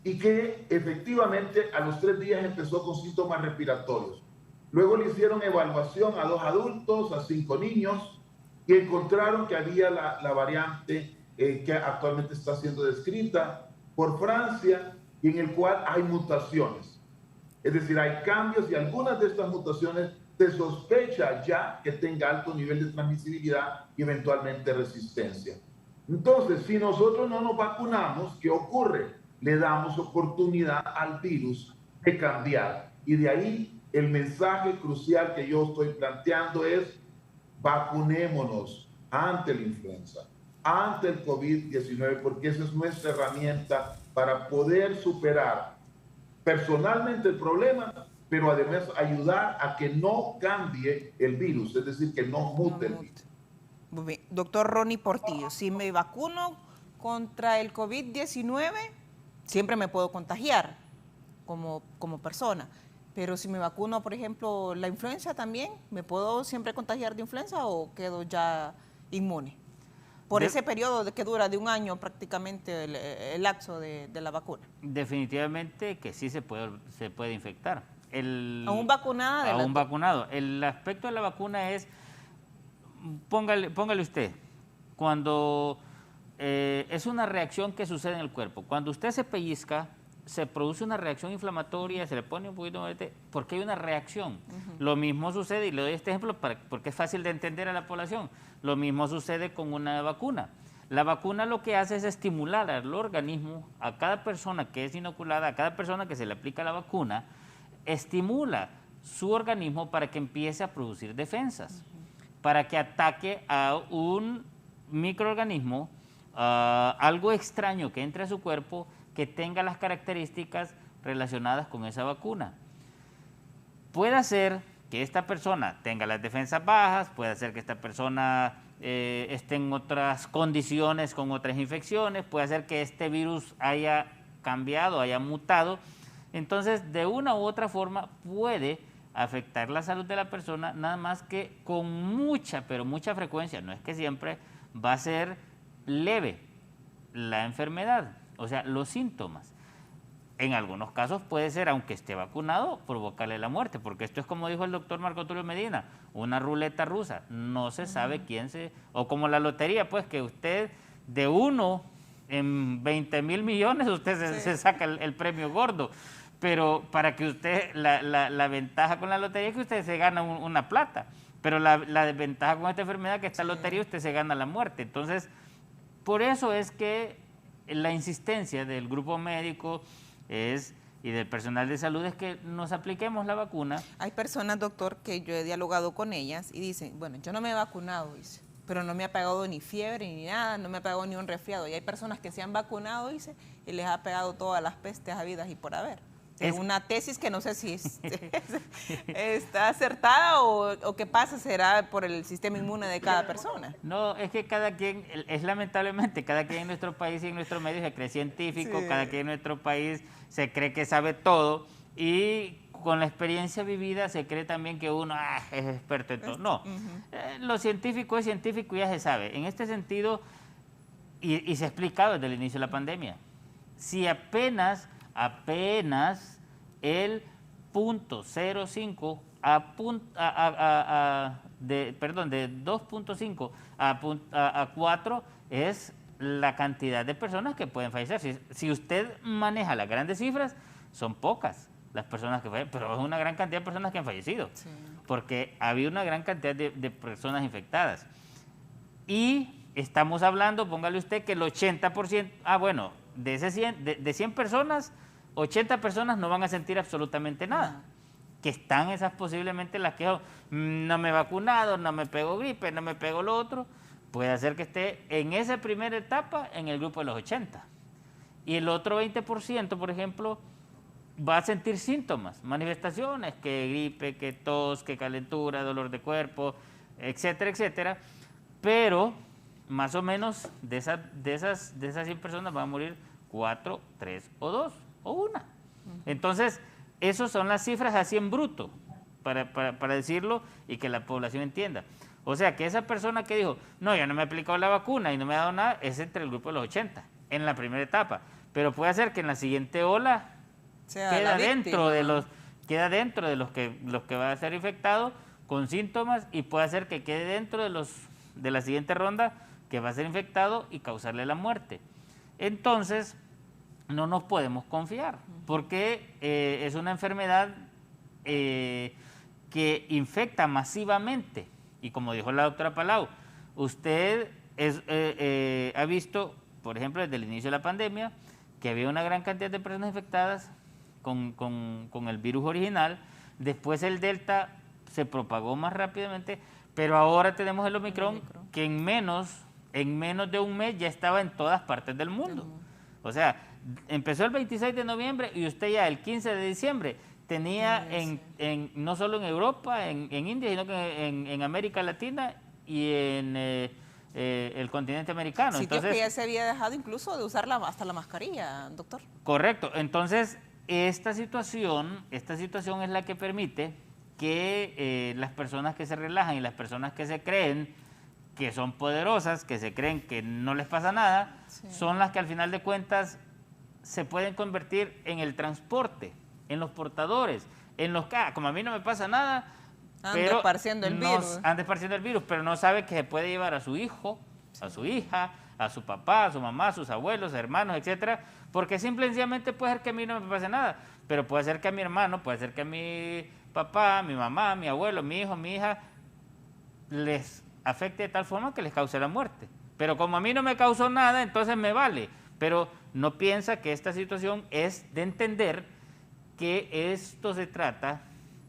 y que efectivamente a los 3 días empezó con síntomas respiratorios. Luego le hicieron evaluación a 2 adultos, a 5 niños, y encontraron que había la variante que actualmente está siendo descrita por Francia, y en el cual hay mutaciones. Es decir, hay cambios y algunas de estas mutaciones se sospecha ya que tenga alto nivel de transmisibilidad y eventualmente resistencia. Entonces, si nosotros no nos vacunamos, ¿qué ocurre? Le damos oportunidad al virus de cambiar. Y de ahí el mensaje crucial que yo estoy planteando es: vacunémonos ante la influenza, ante el COVID-19, porque esa es nuestra herramienta para poder superar personalmente el problema, pero además ayudar a que no cambie el virus, es decir, que no mute el virus. Muy bien. Doctor Ronnie Portillo, si me vacuno contra el COVID-19, siempre me puedo contagiar como persona. Pero si me vacuno, por ejemplo, la influenza también, ¿me puedo siempre contagiar de influenza o quedo ya inmune? Por ese periodo que dura de un año prácticamente el lapso de la vacuna. Definitivamente que sí se puede infectar. Aún vacunada. Aún vacunado. El aspecto de la vacuna es, póngale usted, cuando es una reacción que sucede en el cuerpo. Cuando usted se pellizca, se produce una reacción inflamatoria, se le pone un poquito de porque hay una reacción. Lo mismo sucede, y le doy este ejemplo porque es fácil de entender a la población, lo mismo sucede con una vacuna. La vacuna lo que hace es estimular al organismo, a cada persona que es inoculada, a cada persona que se le aplica la vacuna, estimula su organismo para que empiece a producir defensas, para que ataque a un microorganismo, algo extraño que entre a su cuerpo, que tenga las características relacionadas con esa vacuna. Puede ser que esta persona tenga las defensas bajas, puede ser que esta persona esté en otras condiciones, con otras infecciones, puede ser que este virus haya cambiado, haya mutado. Entonces, de una u otra forma puede afectar la salud de la persona, nada más que con mucha, pero mucha frecuencia, no es que siempre, va a ser leve la enfermedad. O sea, los síntomas. En algunos casos puede ser, aunque esté vacunado, provocarle la muerte, porque esto es como dijo el doctor Marco Tulio Medina, una ruleta rusa. No se sabe quién o como la lotería, pues que usted de uno en 20,000 millones, usted se saca el premio gordo. Pero para que usted, la ventaja con la lotería es que usted se gana una plata, pero la desventaja con esta enfermedad que esta lotería usted se gana la muerte. Entonces, por eso es que la insistencia del grupo médico y del personal de salud es que nos apliquemos la vacuna. Hay personas, doctor, que yo he dialogado con ellas y dicen, bueno, yo no me he vacunado, dice, pero no me ha pegado ni fiebre ni nada, no me ha pegado ni un resfriado. Y hay personas que se han vacunado, dice, y les ha pegado todas las pestes habidas y por haber. Es una tesis que no sé si está acertada o qué pasa, será por el sistema inmune de cada persona. No, es que cada quien, lamentablemente, cada quien en nuestro país y en nuestro medio se cree científico, cada quien en nuestro país se cree que sabe todo y con la experiencia vivida se cree también que uno es experto en todo. No, lo científico es científico y ya se sabe. En este sentido, y se ha explicado desde el inicio de la pandemia, si apenas el 0.05 de 2.5 a 4 es la cantidad de personas que pueden fallecer. Si usted maneja las grandes cifras, son pocas las personas que fallecen, pero es una gran cantidad de personas que han fallecido, porque había una gran cantidad de personas infectadas. Y estamos hablando, póngale usted que el 80%, de 100 personas, 80 personas no van a sentir absolutamente nada. Que están esas posiblemente las que no me he vacunado, no me pego gripe, no me pego lo otro. Puede ser que esté en esa primera etapa en el grupo de los 80. Y el otro 20%, por ejemplo, va a sentir síntomas, manifestaciones, que gripe, que tos, que calentura, dolor de cuerpo, etcétera, etcétera. Pero más o menos de esas 100 personas van a morir 4, 3 o 2 o 1. Entonces, esas son las cifras así en bruto, para decirlo y que la población entienda. O sea, que esa persona que dijo, no, yo no me he aplicado la vacuna y no me ha dado nada, es entre el grupo de los 80, en la primera etapa. Pero puede ser que en la siguiente ola queda dentro de los que va a ser infectado con síntomas, y puede ser que quede dentro de la siguiente ronda que va a ser infectado y causarle la muerte. Entonces, no nos podemos confiar, porque es una enfermedad que que infecta masivamente. Y como dijo la doctora Palau, usted ha visto, por ejemplo, desde el inicio de la pandemia, que había una gran cantidad de personas infectadas con el virus original. Después el Delta se propagó más rápidamente, pero ahora tenemos el Omicron, que en menos de un mes ya estaba en todas partes del mundo. O sea, empezó el 26 de noviembre y usted ya el 15 de diciembre tenía no solo en Europa, en India, sino que en América Latina y en el continente americano. Sitios Entonces, que ya se había dejado incluso de usar hasta la mascarilla, doctor. Correcto. Entonces, esta situación es la que permite que las personas que se relajan y las personas que se creen que son poderosas, que se creen que no les pasa nada, son las que al final de cuentas se pueden convertir en el transporte, en los portadores, en los que, como a mí no me pasa nada, anda esparciendo el virus. Anda esparciendo el virus, pero no sabe que se puede llevar a su hijo, a su hija, a su papá, a su mamá, a sus abuelos, hermanos, etcétera, porque simple y sencillamente puede ser que a mí no me pase nada, pero puede ser que a mi hermano, puede ser que a mi papá, mi mamá, mi abuelo, mi hijo, mi hija, les afecte de tal forma que les cause la muerte. Pero como a mí no me causó nada, entonces me vale. Pero no piensa que esta situación es de entender que esto se trata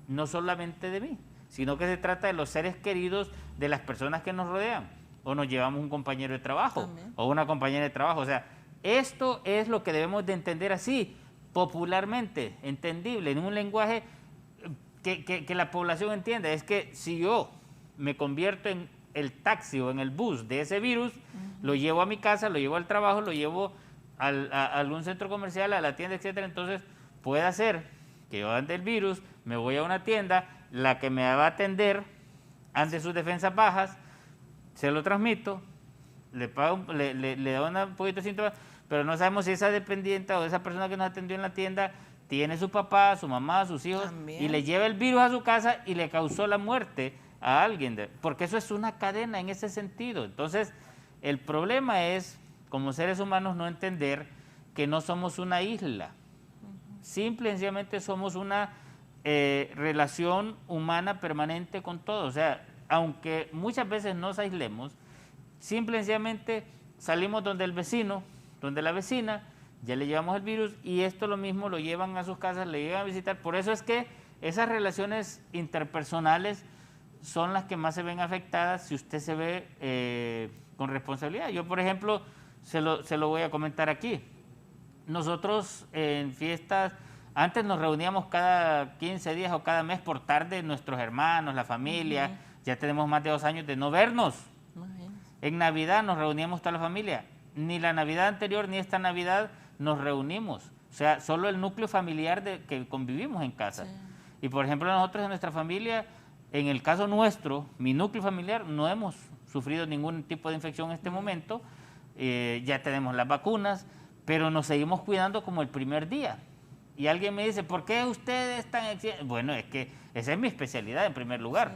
no solamente de mí, sino que se trata de los seres queridos de las personas que nos rodean. O nos llevamos un compañero de trabajo, también, o una compañera de trabajo. O sea, esto es lo que debemos de entender así, popularmente, entendible, en un lenguaje que la población entienda. Es que si yo me convierto en el taxi o en el bus de ese virus, lo llevo a mi casa, lo llevo al trabajo, lo llevo a algún centro comercial, a la tienda, etcétera. Entonces puede hacer que yo ande el virus, me voy a una tienda, la que me va a atender ande sus defensas bajas, se lo transmito, le pago, le da un poquito de síntomas, pero no sabemos si esa dependiente o esa persona que nos atendió en la tienda tiene su papá, su mamá, sus hijos, también, y le lleva el virus a su casa y le causó la muerte a alguien, porque eso es una cadena en ese sentido. Entonces, el problema es, como seres humanos, no entender que no somos una isla. Simple y sencillamente somos una relación humana permanente con todo. O sea, aunque muchas veces nos aislemos, simple y sencillamente salimos donde el vecino, donde la vecina, ya le llevamos el virus y esto lo mismo lo llevan a sus casas, le llegan a visitar. Por eso es que esas relaciones interpersonales son las que más se ven afectadas si usted se ve con responsabilidad. Yo, por ejemplo, se lo voy a comentar aquí. Nosotros en fiestas, antes nos reuníamos cada 15 días o cada mes por tarde, nuestros hermanos, la familia, ya tenemos más de 2 años de no vernos. En Navidad nos reuníamos toda la familia, ni la Navidad anterior ni esta Navidad nos reunimos, o sea, solo el núcleo familiar que convivimos en casa. Sí. Y por ejemplo nosotros en nuestra familia, en el caso nuestro, mi núcleo familiar, no hemos sufrido ningún tipo de infección en este momento, ya tenemos las vacunas, pero nos seguimos cuidando como el primer día. Y alguien me dice, ¿por qué ustedes están exigentes? Bueno, es que esa es mi especialidad en primer lugar,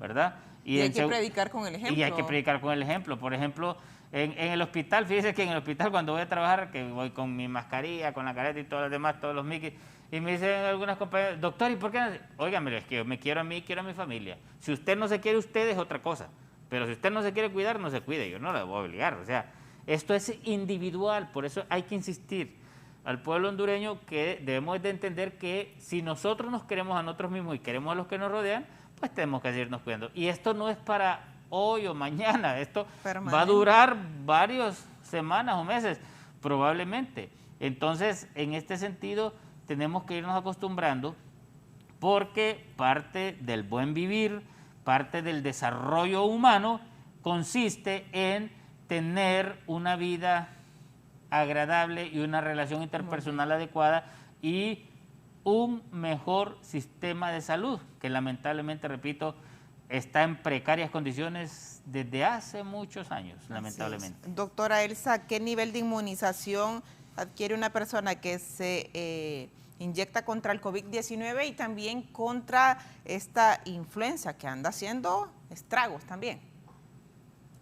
¿verdad? Y hay que predicar con el ejemplo. Y hay que predicar con el ejemplo. Por ejemplo, en el hospital, fíjese que en el hospital cuando voy a trabajar, que voy con mi mascarilla, con la careta y todos los demás, todos los Mickey, y me dicen algunas compañeras, doctor, ¿y por qué no? Óigame, es que yo me quiero a mí, quiero a mi familia. Si usted no se quiere usted es otra cosa, pero si usted no se quiere cuidar, no se cuide, yo no la voy a obligar. O sea, esto es individual, por eso hay que insistir al pueblo hondureño que debemos de entender que si nosotros nos queremos a nosotros mismos y queremos a los que nos rodean, pues tenemos que seguirnos cuidando. Y esto no es para hoy o mañana, esto va a durar varias semanas o meses, probablemente. Entonces, en este sentido, tenemos que irnos acostumbrando porque parte del buen vivir, parte del desarrollo humano, consiste en tener una vida agradable y una relación interpersonal adecuada y un mejor sistema de salud, que lamentablemente, repito, está en precarias condiciones desde hace muchos años, lamentablemente. Doctora Elsa, ¿qué nivel de inmunización adquiere una persona que se inyecta contra el COVID-19 y también contra esta influenza que anda haciendo estragos también?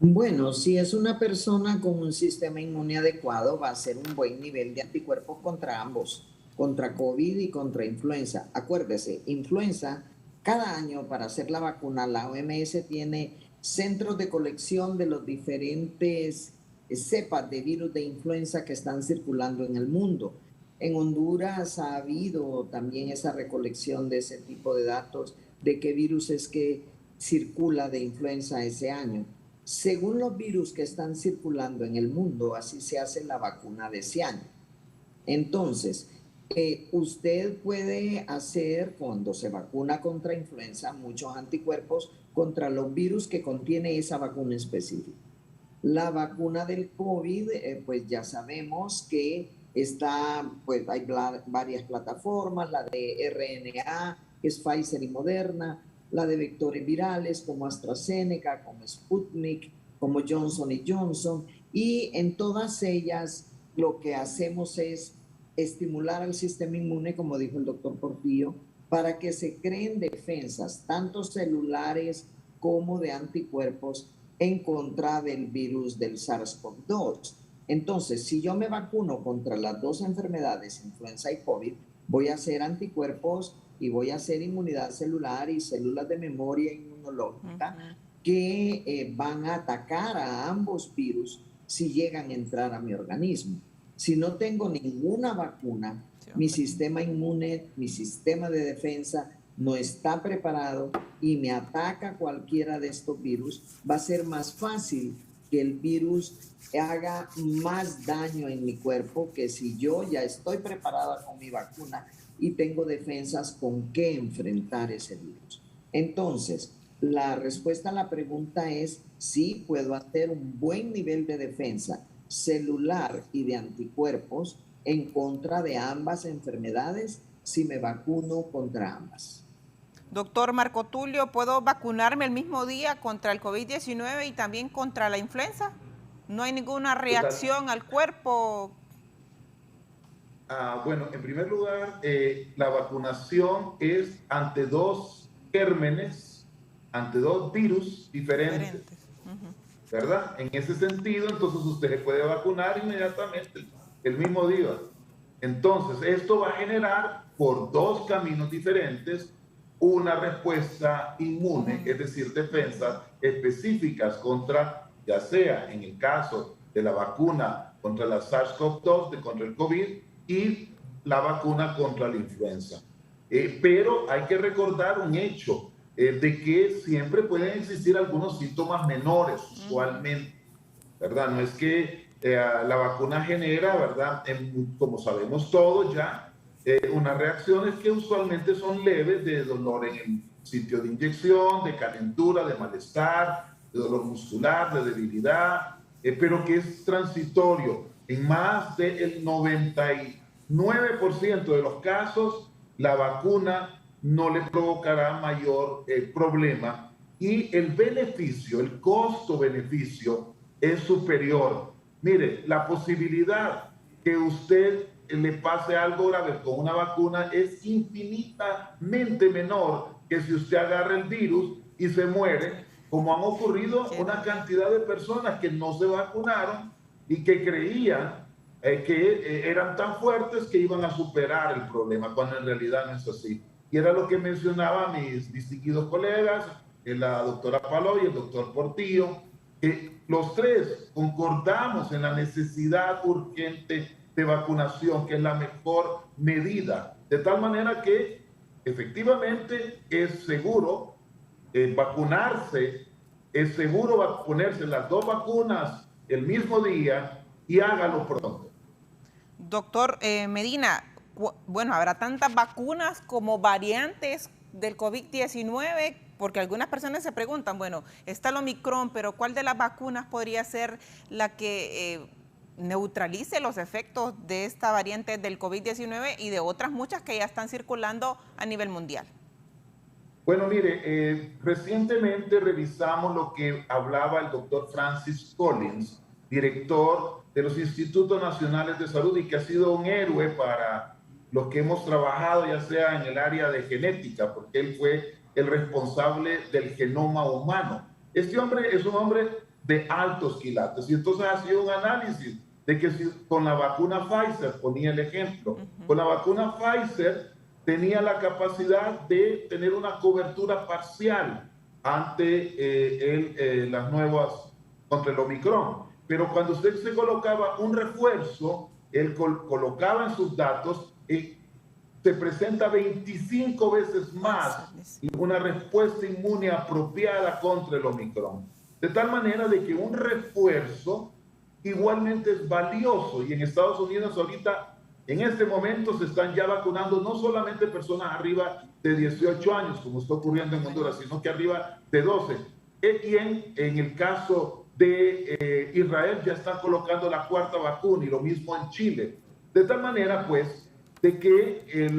Bueno, si es una persona con un sistema inmune adecuado, va a ser un buen nivel de anticuerpos contra ambos, contra COVID y contra influenza. Acuérdese, influenza Cada año para hacer la vacuna, la OMS tiene centros de colección de los diferentes cepas de virus de influenza que están circulando en el mundo. En Honduras ha habido también esa recolección de ese tipo de datos de qué virus es que circula de influenza ese año. Según los virus que están circulando en el mundo, así se hace la vacuna de ese año. Entonces, usted puede hacer, cuando se vacuna contra influenza, muchos anticuerpos contra los virus que contiene esa vacuna específica. La vacuna del COVID, pues ya sabemos que está, pues hay varias plataformas, la de RNA, que es Pfizer y Moderna, la de vectores virales como AstraZeneca, como Sputnik, como Johnson & Johnson, y en todas ellas lo que hacemos es estimular al sistema inmune, como dijo el doctor Portillo, para que se creen defensas, tanto celulares como de anticuerpos, en contra del virus del SARS-CoV-2. Entonces, si yo me vacuno contra las dos enfermedades, influenza y COVID, voy a hacer anticuerpos y voy a hacer inmunidad celular y células de memoria inmunológica que van a atacar a ambos virus si llegan a entrar a mi organismo. Si no tengo ninguna vacuna, mi sistema inmune, mi sistema de defensa no está preparado y me ataca cualquiera de estos virus, va a ser más fácil que el virus haga más daño en mi cuerpo que si yo ya estoy preparada con mi vacuna y tengo defensas con qué enfrentar ese virus. Entonces, la respuesta a la pregunta es sí, puedo hacer un buen nivel de defensa celular y de anticuerpos en contra de ambas enfermedades si me vacuno contra ambas. Doctor Marco Tulio, ¿puedo vacunarme el mismo día contra el COVID-19 y también contra la influenza? ¿No hay ninguna reacción al cuerpo? Bueno, en primer lugar, la vacunación es ante dos gérmenes, ante dos virus diferentes. ¿Verdad? En ese sentido, entonces usted se puede vacunar inmediatamente, el mismo día. Entonces, esto va a generar por dos caminos diferentes una respuesta inmune, es decir, defensas específicas contra, ya sea en el caso de la vacuna contra la SARS-CoV-2, contra el COVID, y la vacuna contra la influenza. Pero hay que recordar un hecho, de que siempre pueden existir algunos síntomas menores usualmente, ¿verdad? No es que la vacuna genera, ¿verdad? Como sabemos todos ya, unas reacciones que usualmente son leves, de dolor en el sitio de inyección, de calentura, de malestar, de dolor muscular, de debilidad, pero que es transitorio. En más del 99% de los casos, la vacuna no le provocará mayor problema, y el beneficio, el costo-beneficio es superior. Mire, la posibilidad que usted le pase algo grave con una vacuna es infinitamente menor que si usted agarra el virus y se muere, como han ocurrido una cantidad de personas que no se vacunaron y que creían que eran tan fuertes que iban a superar el problema, cuando en realidad no es así. Y era lo que mencionaba mis distinguidos colegas, la doctora Palou y el doctor Portillo, que los tres concordamos en la necesidad urgente de vacunación, que es la mejor medida, de tal manera que efectivamente es seguro vacunarse, es seguro ponerse las dos vacunas el mismo día, y hágalo pronto. Doctor Medina, bueno, habrá tantas vacunas como variantes del COVID-19, porque algunas personas se preguntan, bueno, está el Omicron, pero ¿cuál de las vacunas podría ser la que neutralice los efectos de esta variante del COVID-19 y de otras muchas que ya están circulando a nivel mundial? Bueno, mire, recientemente revisamos lo que hablaba el doctor Francis Collins, director de los Institutos Nacionales de Salud, y que ha sido un héroe para los que hemos trabajado, ya sea en el área de genética, porque él fue el responsable del genoma humano. Este hombre es un hombre de altos quilates, y entonces ha sido un análisis de que si con la vacuna Pfizer, ponía el ejemplo, con la vacuna Pfizer tenía la capacidad de tener una cobertura parcial ante las nuevas, contra el Omicron. Pero cuando usted se colocaba un refuerzo, él colocaba en sus datos, se presenta 25 veces más una respuesta inmune apropiada contra el Omicron. De tal manera de que un refuerzo igualmente es valioso, y en Estados Unidos ahorita, en este momento, se están ya vacunando no solamente personas arriba de 18 años, como está ocurriendo en Honduras, sino que arriba de 12. Y en el caso de Israel ya están colocando la 4ª vacuna, y lo mismo en Chile. De tal manera, pues, de que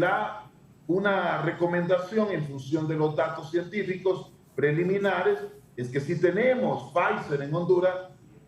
una recomendación en función de los datos científicos preliminares es que si tenemos Pfizer en Honduras,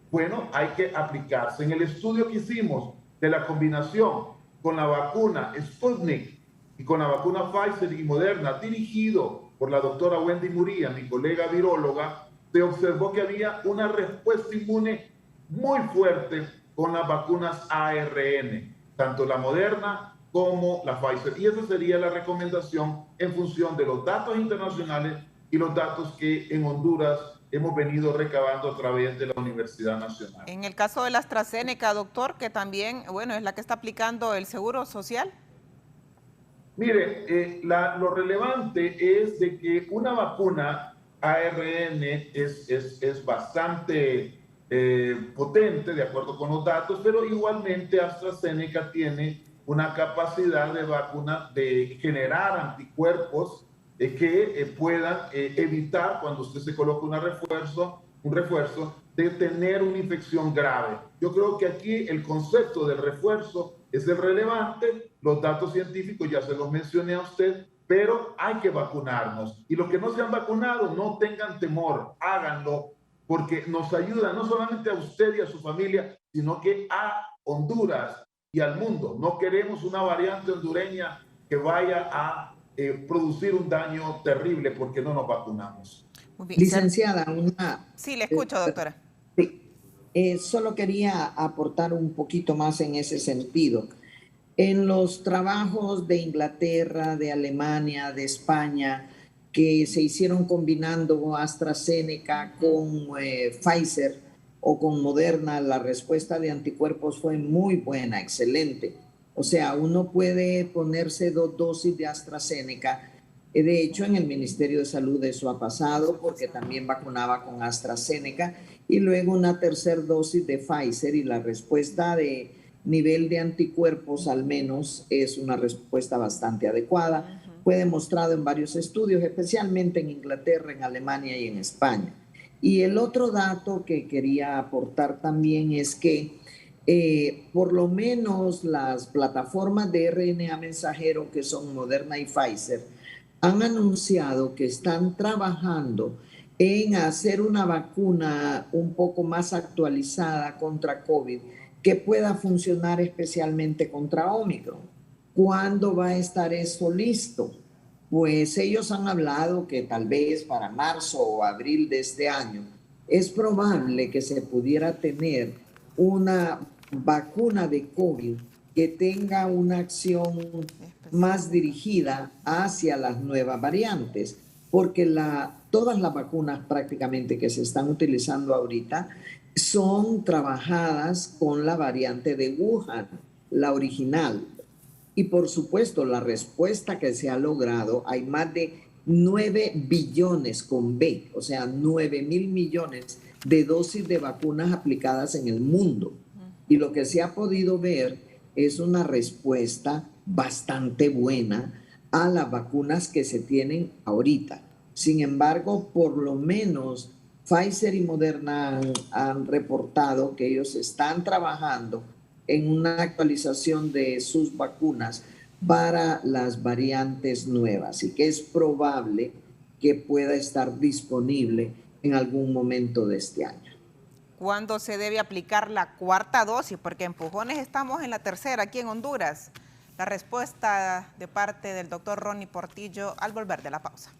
bueno, hay que aplicarse. En el estudio que hicimos de la combinación con la vacuna Sputnik y con la vacuna Pfizer y Moderna, dirigido por la doctora Wendy Muría, mi colega viróloga, se observó que había una respuesta inmune muy fuerte con las vacunas ARN, tanto la Moderna como la Pfizer. Y esa sería la recomendación en función de los datos internacionales y los datos que en Honduras hemos venido recabando a través de la Universidad Nacional. En el caso de la AstraZeneca, doctor, que también, bueno, es la que está aplicando el Seguro Social. Mire, lo relevante es de que una vacuna ARN es bastante potente, de acuerdo con los datos, pero igualmente AstraZeneca tiene una capacidad de vacuna de generar anticuerpos que puedan evitar, cuando usted se coloca un refuerzo, de tener una infección grave. Yo creo que aquí el concepto del refuerzo es el relevante, los datos científicos ya se los mencioné a usted, pero hay que vacunarnos. Y los que no se han vacunado, no tengan temor, háganlo, porque nos ayuda no solamente a usted y a su familia, sino que a Honduras y al mundo. No queremos una variante hondureña que vaya a producir un daño terrible porque no nos vacunamos. Muy bien. Licenciada, Sí, le escucho, doctora. Sí. Solo quería aportar un poquito más en ese sentido. En los trabajos de Inglaterra, de Alemania, de España, que se hicieron combinando AstraZeneca con Pfizer o con Moderna, la respuesta de anticuerpos fue muy buena, excelente. O sea, uno puede ponerse 2 dosis de AstraZeneca. De hecho, en el Ministerio de Salud eso ha pasado, porque también vacunaba con AstraZeneca, y luego una 3ª dosis de Pfizer, y la respuesta de nivel de anticuerpos al menos es una respuesta bastante adecuada. Fue demostrado en varios estudios, especialmente en Inglaterra, en Alemania y en España. Y el otro dato que quería aportar también es que por lo menos las plataformas de RNA mensajero, que son Moderna y Pfizer, han anunciado que están trabajando en hacer una vacuna un poco más actualizada contra COVID que pueda funcionar especialmente contra Omicron. ¿Cuándo va a estar eso listo? Pues ellos han hablado que tal vez para marzo o abril de este año es probable que se pudiera tener una vacuna de COVID que tenga una acción más dirigida hacia las nuevas variantes, porque todas las vacunas prácticamente que se están utilizando ahorita son trabajadas con la variante de Wuhan, la original. Y por supuesto, la respuesta que se ha logrado, hay más de 9 billones con B, o sea, 9.000 millones de dosis de vacunas aplicadas en el mundo. Y lo que se ha podido ver es una respuesta bastante buena a las vacunas que se tienen ahorita. Sin embargo, por lo menos Pfizer y Moderna han reportado que ellos están trabajando en una actualización de sus vacunas para las variantes nuevas, y que es probable que pueda estar disponible en algún momento de este año. ¿Cuándo se debe aplicar la 4ª dosis? Porque empujones estamos en la 3ª aquí en Honduras. La respuesta de parte del doctor Ronnie Portillo al volver de la pausa.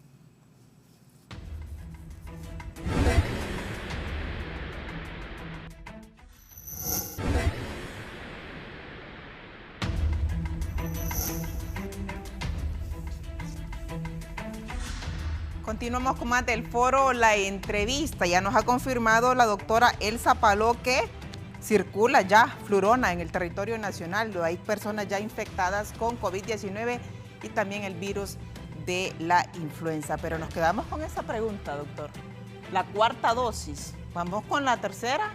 Continuamos con más del foro La Entrevista. Ya nos ha confirmado la doctora Elsa Palou que circula ya flurona en el territorio nacional. Hay personas ya infectadas con COVID-19 y también el virus de la influenza. Pero nos quedamos con esa pregunta, doctor. La cuarta dosis, ¿vamos con la tercera?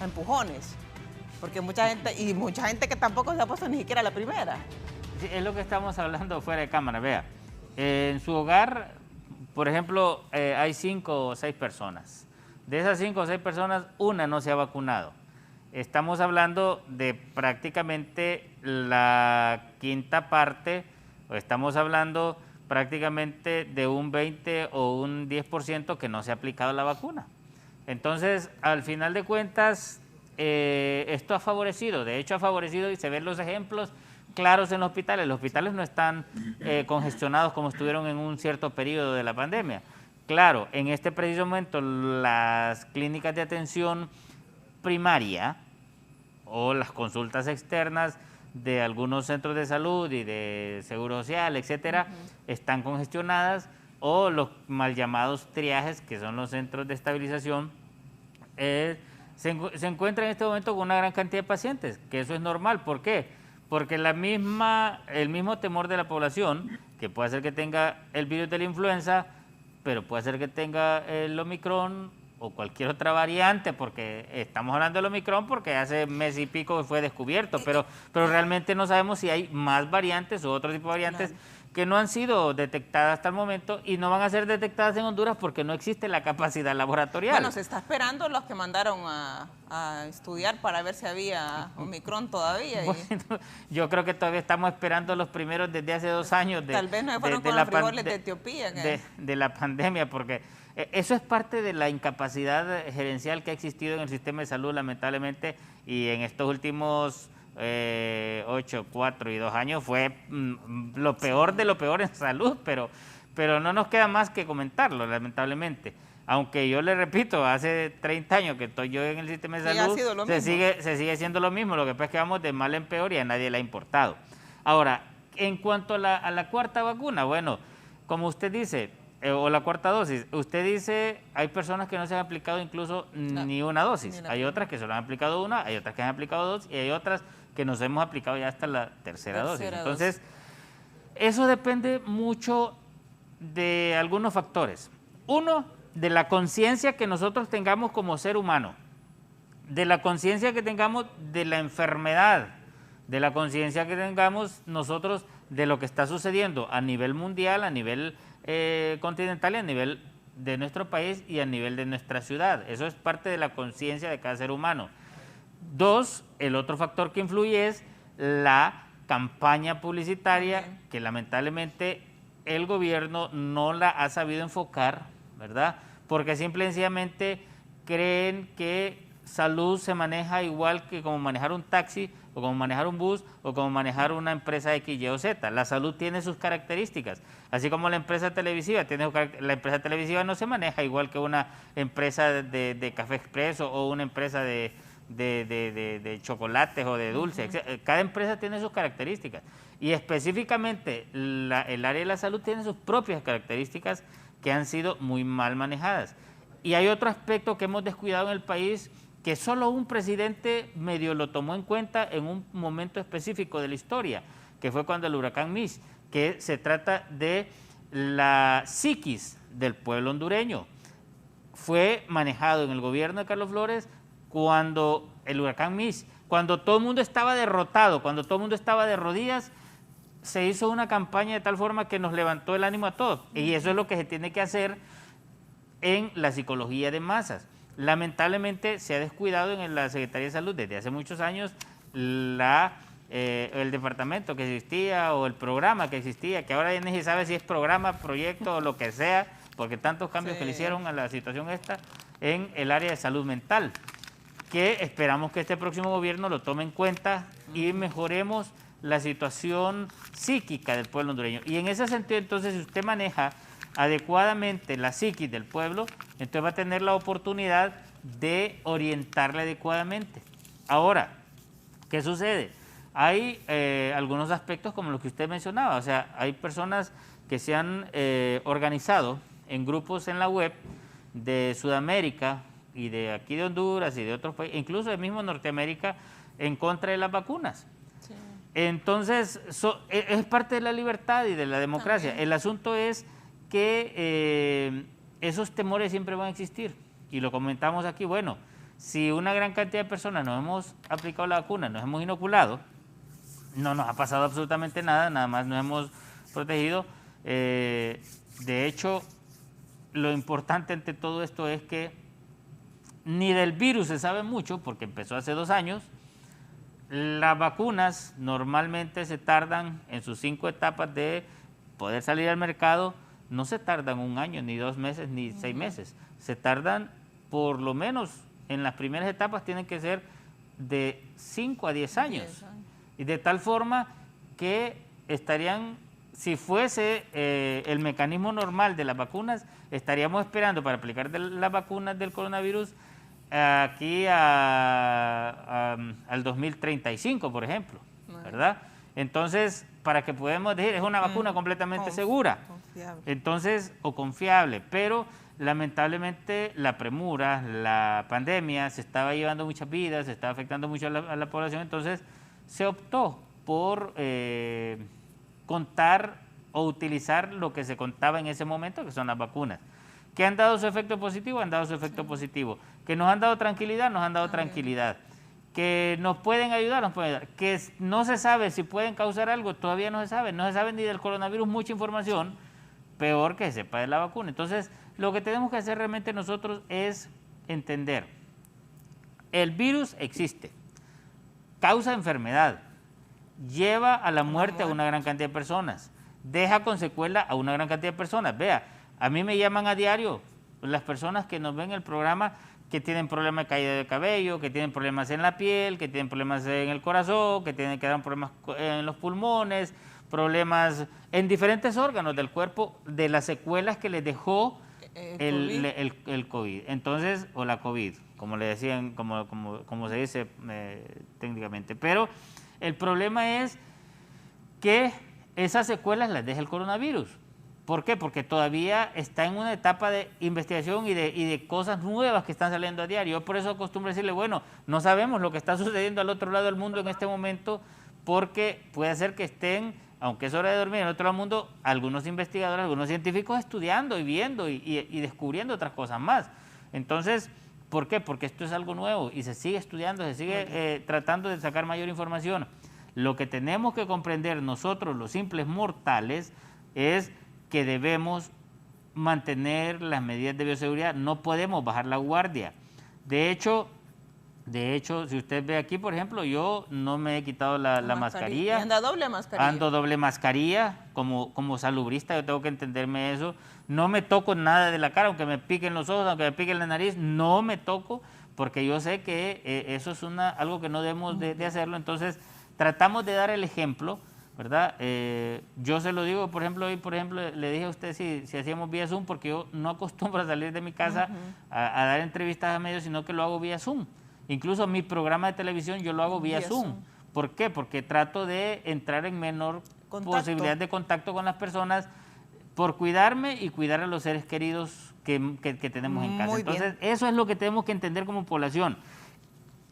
Empujones. Porque mucha gente que tampoco se ha puesto ni siquiera la primera. Sí, es lo que estamos hablando fuera de cámara. Vea, en su hogar, por ejemplo, hay 5 o 6 personas. De esas 5 o 6 personas, una no se ha vacunado. Estamos hablando de prácticamente la quinta parte, o estamos hablando prácticamente de un 20 o un 10% que no se ha aplicado la vacuna. Entonces, al final de cuentas, esto ha favorecido, de hecho ha favorecido, y se ven los ejemplos claros en los hospitales. Los hospitales no están congestionados como estuvieron en un cierto periodo de la pandemia. Claro, en este preciso momento las clínicas de atención primaria o las consultas externas de algunos centros de salud y de seguro social, etcétera, están congestionadas, o los mal llamados triajes, que son los centros de estabilización, se encuentran en este momento con una gran cantidad de pacientes, que eso es normal. ¿Por qué? Porque el mismo temor de la población, que puede ser que tenga el virus de la influenza, pero puede ser que tenga el Omicron o cualquier otra variante, porque estamos hablando del Omicron porque hace mes y pico fue descubierto, pero realmente no sabemos si hay más variantes o otro tipo de variantes, claro, que no han sido detectadas hasta el momento y no van a ser detectadas en Honduras porque no existe la capacidad laboratorial. Bueno, se está esperando los que mandaron a estudiar para ver si había Omicron todavía. Bueno, yo creo que todavía estamos esperando los primeros desde hace 2 años. Tal vez no fueron con los frijoles de Etiopía. De la pandemia, porque eso es parte de la incapacidad gerencial que ha existido en el sistema de salud, lamentablemente, y en estos últimos 8, 4 y 2 años fue lo peor de lo peor en salud, pero no nos queda más que comentarlo, lamentablemente. Aunque yo le repito, hace 30 años que estoy yo en el sistema de salud, se sigue siendo lo mismo. Lo que pasa es que vamos de mal en peor y a nadie le ha importado. Ahora, en cuanto a la cuarta vacuna, bueno, como usted dice, o la cuarta dosis, usted dice, hay personas que no se han aplicado incluso ni una dosis. Hay otras que solo han aplicado una, hay otras que han aplicado 2 y hay otras que nos hemos aplicado ya hasta la tercera dosis. Entonces, eso depende mucho de algunos factores. Uno, de la conciencia que nosotros tengamos como ser humano, de la conciencia que tengamos de la enfermedad, de la conciencia que tengamos nosotros de lo que está sucediendo a nivel mundial, a nivel continental y a nivel de nuestro país y a nivel de nuestra ciudad. Eso es parte de la conciencia de cada ser humano. 2, el otro factor que influye es la campaña publicitaria, que lamentablemente el gobierno no la ha sabido enfocar, ¿verdad? Porque simple y sencillamente creen que salud se maneja igual que como manejar un taxi, o como manejar un bus, o como manejar una empresa X, Y o Z. La salud tiene sus características, así como la empresa televisiva tiene la empresa televisiva no se maneja igual que una empresa de café expreso o una empresa de chocolates o de dulces. Cada empresa tiene sus características y específicamente el área de la salud tiene sus propias características que han sido muy mal manejadas. Y hay otro aspecto que hemos descuidado en el país, que solo un presidente medio lo tomó en cuenta en un momento específico de la historia, que fue cuando el huracán Mitch, que se trata de la psiquis del pueblo hondureño. Fue manejado en el gobierno de Carlos Flores cuando el huracán Mitch, cuando todo el mundo estaba derrotado, cuando todo el mundo estaba de rodillas, se hizo una campaña de tal forma que nos levantó el ánimo a todos. Y eso es lo que se tiene que hacer en la psicología de masas. Lamentablemente se ha descuidado en la Secretaría de Salud desde hace muchos años el departamento que existía o el programa que existía, que ahora ya ni se sabe si es programa, proyecto o lo que sea, porque tantos cambios que le hicieron a la situación esta en el área de salud mental, que esperamos que este próximo gobierno lo tome en cuenta y mejoremos la situación psíquica del pueblo hondureño. Y en ese sentido, entonces, si usted maneja adecuadamente la psiquis del pueblo, entonces va a tener la oportunidad de orientarle adecuadamente. Ahora, ¿qué sucede? Hay algunos aspectos como los que usted mencionaba, o sea, hay personas que se han organizado en grupos en la web de Sudamérica y de aquí de Honduras y de otros países, incluso de mismo Norteamérica, en contra de las vacunas. Sí. Entonces, es parte de la libertad y de la democracia. También. El asunto es que esos temores siempre van a existir. Y lo comentamos aquí, bueno, si una gran cantidad de personas nos hemos aplicado la vacuna, nos hemos inoculado, no nos ha pasado absolutamente nada, nada más nos hemos protegido. De hecho, lo importante ante todo esto es que ni del virus se sabe mucho, porque empezó hace 2 años. Las vacunas normalmente se tardan en sus 5 etapas de poder salir al mercado, no se tardan 1 año, ni 2 meses, ni 6 meses. Se tardan, por lo menos, en las primeras etapas tienen que ser de 5 a 10 años. Y de tal forma que estarían, si fuese el mecanismo normal de las vacunas, estaríamos esperando para aplicar las vacunas del coronavirus aquí al 2035, por ejemplo, ¿verdad? Entonces, para que podamos decir, es una vacuna completamente segura, confiable. Entonces, o confiable, pero lamentablemente la premura, la pandemia, se estaba llevando muchas vidas, se estaba afectando mucho a la población, entonces se optó por contar o utilizar lo que se contaba en ese momento, que son las vacunas. ¿Que han dado su efecto positivo? Han dado su efecto positivo. ¿Que nos han dado tranquilidad? Nos han dado tranquilidad. ¿Que nos pueden ayudar? Nos pueden ayudar. ¿Que no se sabe si pueden causar algo? Todavía no se sabe. No se sabe ni del coronavirus mucha información, peor que se sepa de la vacuna. Entonces, lo que tenemos que hacer realmente nosotros es entender. El virus existe, causa enfermedad, lleva a la muerte a una gran cantidad de personas, deja con secuela a una gran cantidad de personas. Vea, a mí me llaman a diario las personas que nos ven en el programa que tienen problemas de caída de cabello, que tienen problemas en la piel, que tienen problemas en el corazón, que dan problemas en los pulmones, problemas en diferentes órganos del cuerpo de las secuelas que les dejó el COVID. Entonces, o la COVID, como le decían, como se dice técnicamente. Pero el problema es que esas secuelas las deja el coronavirus. ¿Por qué? Porque todavía está en una etapa de investigación y de cosas nuevas que están saliendo a diario. Yo por eso acostumbro decirle, bueno, no sabemos lo que está sucediendo al otro lado del mundo en este momento, porque puede ser que estén, aunque es hora de dormir, en el otro lado del mundo, algunos investigadores, algunos científicos estudiando y viendo y descubriendo otras cosas más. Entonces, ¿por qué? Porque esto es algo nuevo y se sigue estudiando, se sigue tratando de sacar mayor información. Lo que tenemos que comprender nosotros, los simples mortales, es que debemos mantener las medidas de bioseguridad, no podemos bajar la guardia. De hecho, si usted ve aquí, por ejemplo, yo no me he quitado la mascarilla. ¿Anda doble mascarilla? Ando doble mascarilla, como salubrista yo tengo que entenderme eso. No me toco nada de la cara, aunque me piquen los ojos, aunque me piquen la nariz, no me toco, porque yo sé que eso es algo que no debemos de hacerlo. Entonces, tratamos de dar el ejemplo, ¿verdad? Yo se lo digo, por ejemplo, hoy, le dije a usted si hacíamos vía Zoom, porque yo no acostumbro a salir de mi casa a dar entrevistas a medios, sino que lo hago vía Zoom. Incluso mi programa de televisión yo lo hago vía Zoom. ¿Por qué? Porque trato de entrar en menor posibilidad de contacto con las personas por cuidarme y cuidar a los seres queridos que tenemos en casa. Entonces, eso es lo que tenemos que entender como población.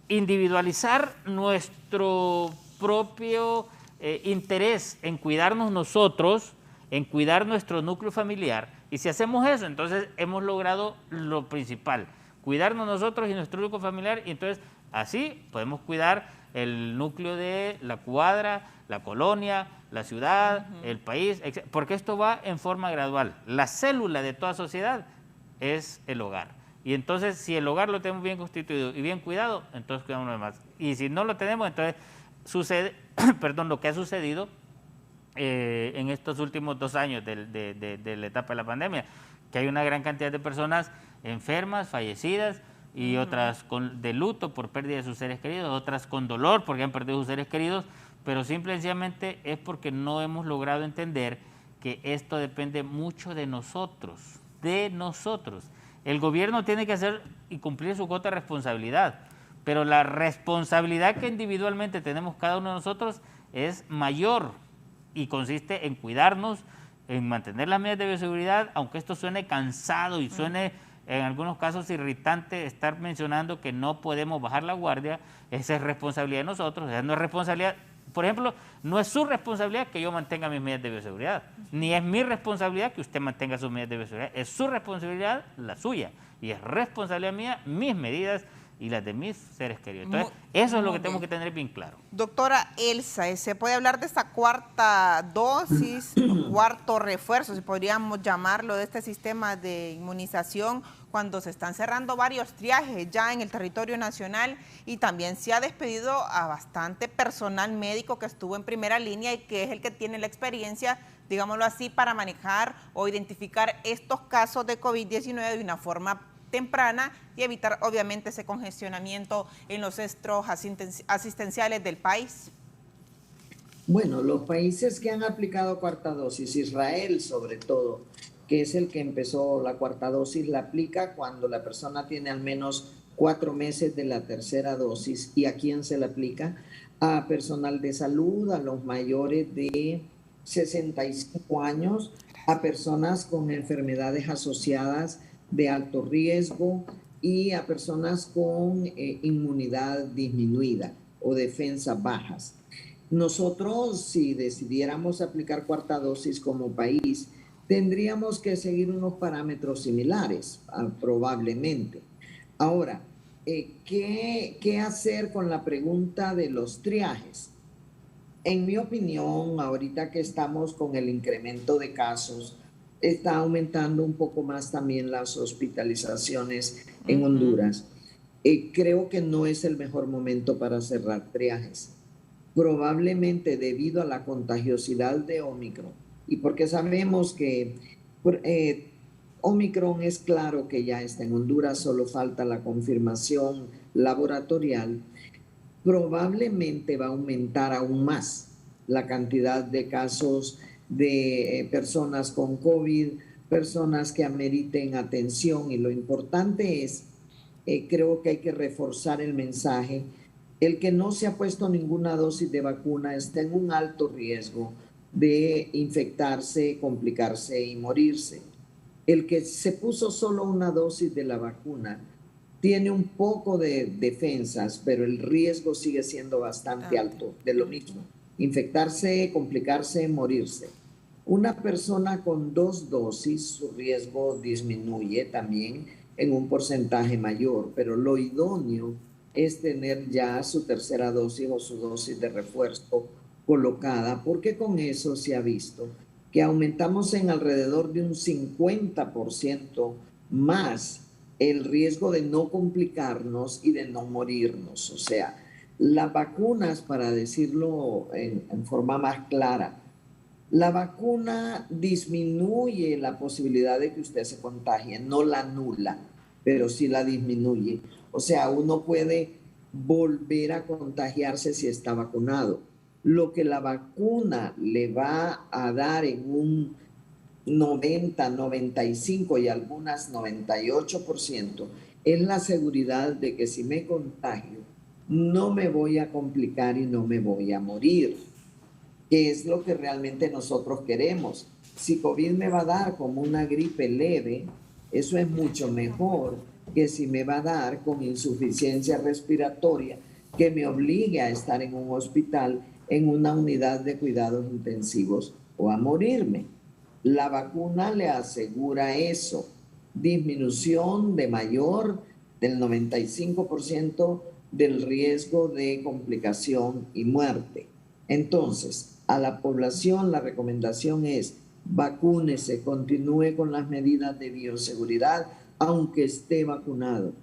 Individualizar nuestro propio interés en cuidarnos nosotros, en cuidar nuestro núcleo familiar, y si hacemos eso, entonces hemos logrado lo principal, cuidarnos nosotros y nuestro núcleo familiar, y entonces así podemos cuidar el núcleo de la cuadra, la colonia, la ciudad, el país, etc. Porque esto va en forma gradual. La célula de toda sociedad es el hogar. Y entonces, si el hogar lo tenemos bien constituido y bien cuidado, entonces cuidamos lo demás. Y si no lo tenemos, entonces sucede, lo que ha sucedido en estos últimos 2 años de la etapa de la pandemia, que hay una gran cantidad de personas enfermas, fallecidas, y otras de luto por pérdida de sus seres queridos, otras con dolor porque han perdido sus seres queridos, pero simple y sencillamente es porque no hemos logrado entender que esto depende mucho de nosotros, El gobierno tiene que hacer y cumplir su cuota de responsabilidad, pero la responsabilidad que individualmente tenemos cada uno de nosotros es mayor y consiste en cuidarnos, en mantener las medidas de bioseguridad, aunque esto suene cansado y suene en algunos casos irritante estar mencionando que no podemos bajar la guardia. Esa es responsabilidad de nosotros, esa no es responsabilidad. Por ejemplo, no es su responsabilidad que yo mantenga mis medidas de bioseguridad, ni es mi responsabilidad que usted mantenga sus medidas de bioseguridad, es su responsabilidad la suya, y es responsabilidad mía mis medidas y las de mis seres queridos. Entonces, eso es lo que tenemos que tener bien claro. Doctora Elsa, ¿se puede hablar de esta cuarta dosis, cuarto refuerzo, si podríamos llamarlo, de este sistema de inmunización, cuando se están cerrando varios triajes ya en el territorio nacional y también se ha despedido a bastante personal médico que estuvo en primera línea y que es el que tiene la experiencia, digámoslo así, para manejar o identificar estos casos de COVID-19 de una forma temprana y evitar obviamente ese congestionamiento en los centros asistenciales del país? Bueno, los países que han aplicado cuarta dosis, Israel sobre todo, que es el que empezó la cuarta dosis, la aplica cuando la persona tiene al menos 4 meses de la tercera dosis. ¿Y a quién se la aplica? A personal de salud, a los mayores de 65 años, a personas con enfermedades asociadas de alto riesgo y a personas con inmunidad disminuida o defensas bajas. Nosotros, si decidiéramos aplicar cuarta dosis como país, tendríamos que seguir unos parámetros similares, probablemente. Ahora, ¿qué hacer con la pregunta de los triajes? En mi opinión, ahorita que estamos con el incremento de casos, está aumentando un poco más también las hospitalizaciones en Honduras. Creo que no es el mejor momento para cerrar triajes. Probablemente debido a la contagiosidad de Omicron y porque sabemos que Omicron es claro que ya está en Honduras, solo falta la confirmación laboratorial, probablemente va a aumentar aún más la cantidad de casos de personas con COVID, personas que ameriten atención, y lo importante es, creo que hay que reforzar el mensaje. El que no se ha puesto ninguna dosis de vacuna está en un alto riesgo de infectarse, complicarse y morirse. El que se puso solo una dosis de la vacuna tiene un poco de defensas, pero el riesgo sigue siendo bastante alto de lo mismo. Infectarse, complicarse, morirse. Una persona con 2 dosis, su riesgo disminuye también en un porcentaje mayor, pero lo idóneo es tener ya su tercera dosis o su dosis de refuerzo colocada, porque con eso se ha visto que aumentamos en alrededor de un 50% más el riesgo de no complicarnos y de no morirnos. O sea, las vacunas, para decirlo en forma más clara, la vacuna disminuye la posibilidad de que usted se contagie, no la anula, pero sí la disminuye. O sea, uno puede volver a contagiarse si está vacunado. Lo que la vacuna le va a dar en un 90, 95 y algunas 98% es la seguridad de que si me contagio no me voy a complicar y no me voy a morir, que es lo que realmente nosotros queremos. Si COVID me va a dar como una gripe leve, eso es mucho mejor que si me va a dar con insuficiencia respiratoria que me obligue a estar en un hospital, en una unidad de cuidados intensivos o a morirme. La vacuna le asegura eso, disminución de mayor del 95% del riesgo de complicación y muerte. Entonces, a la población la recomendación es vacúnese, continúe con las medidas de bioseguridad, aunque esté vacunado.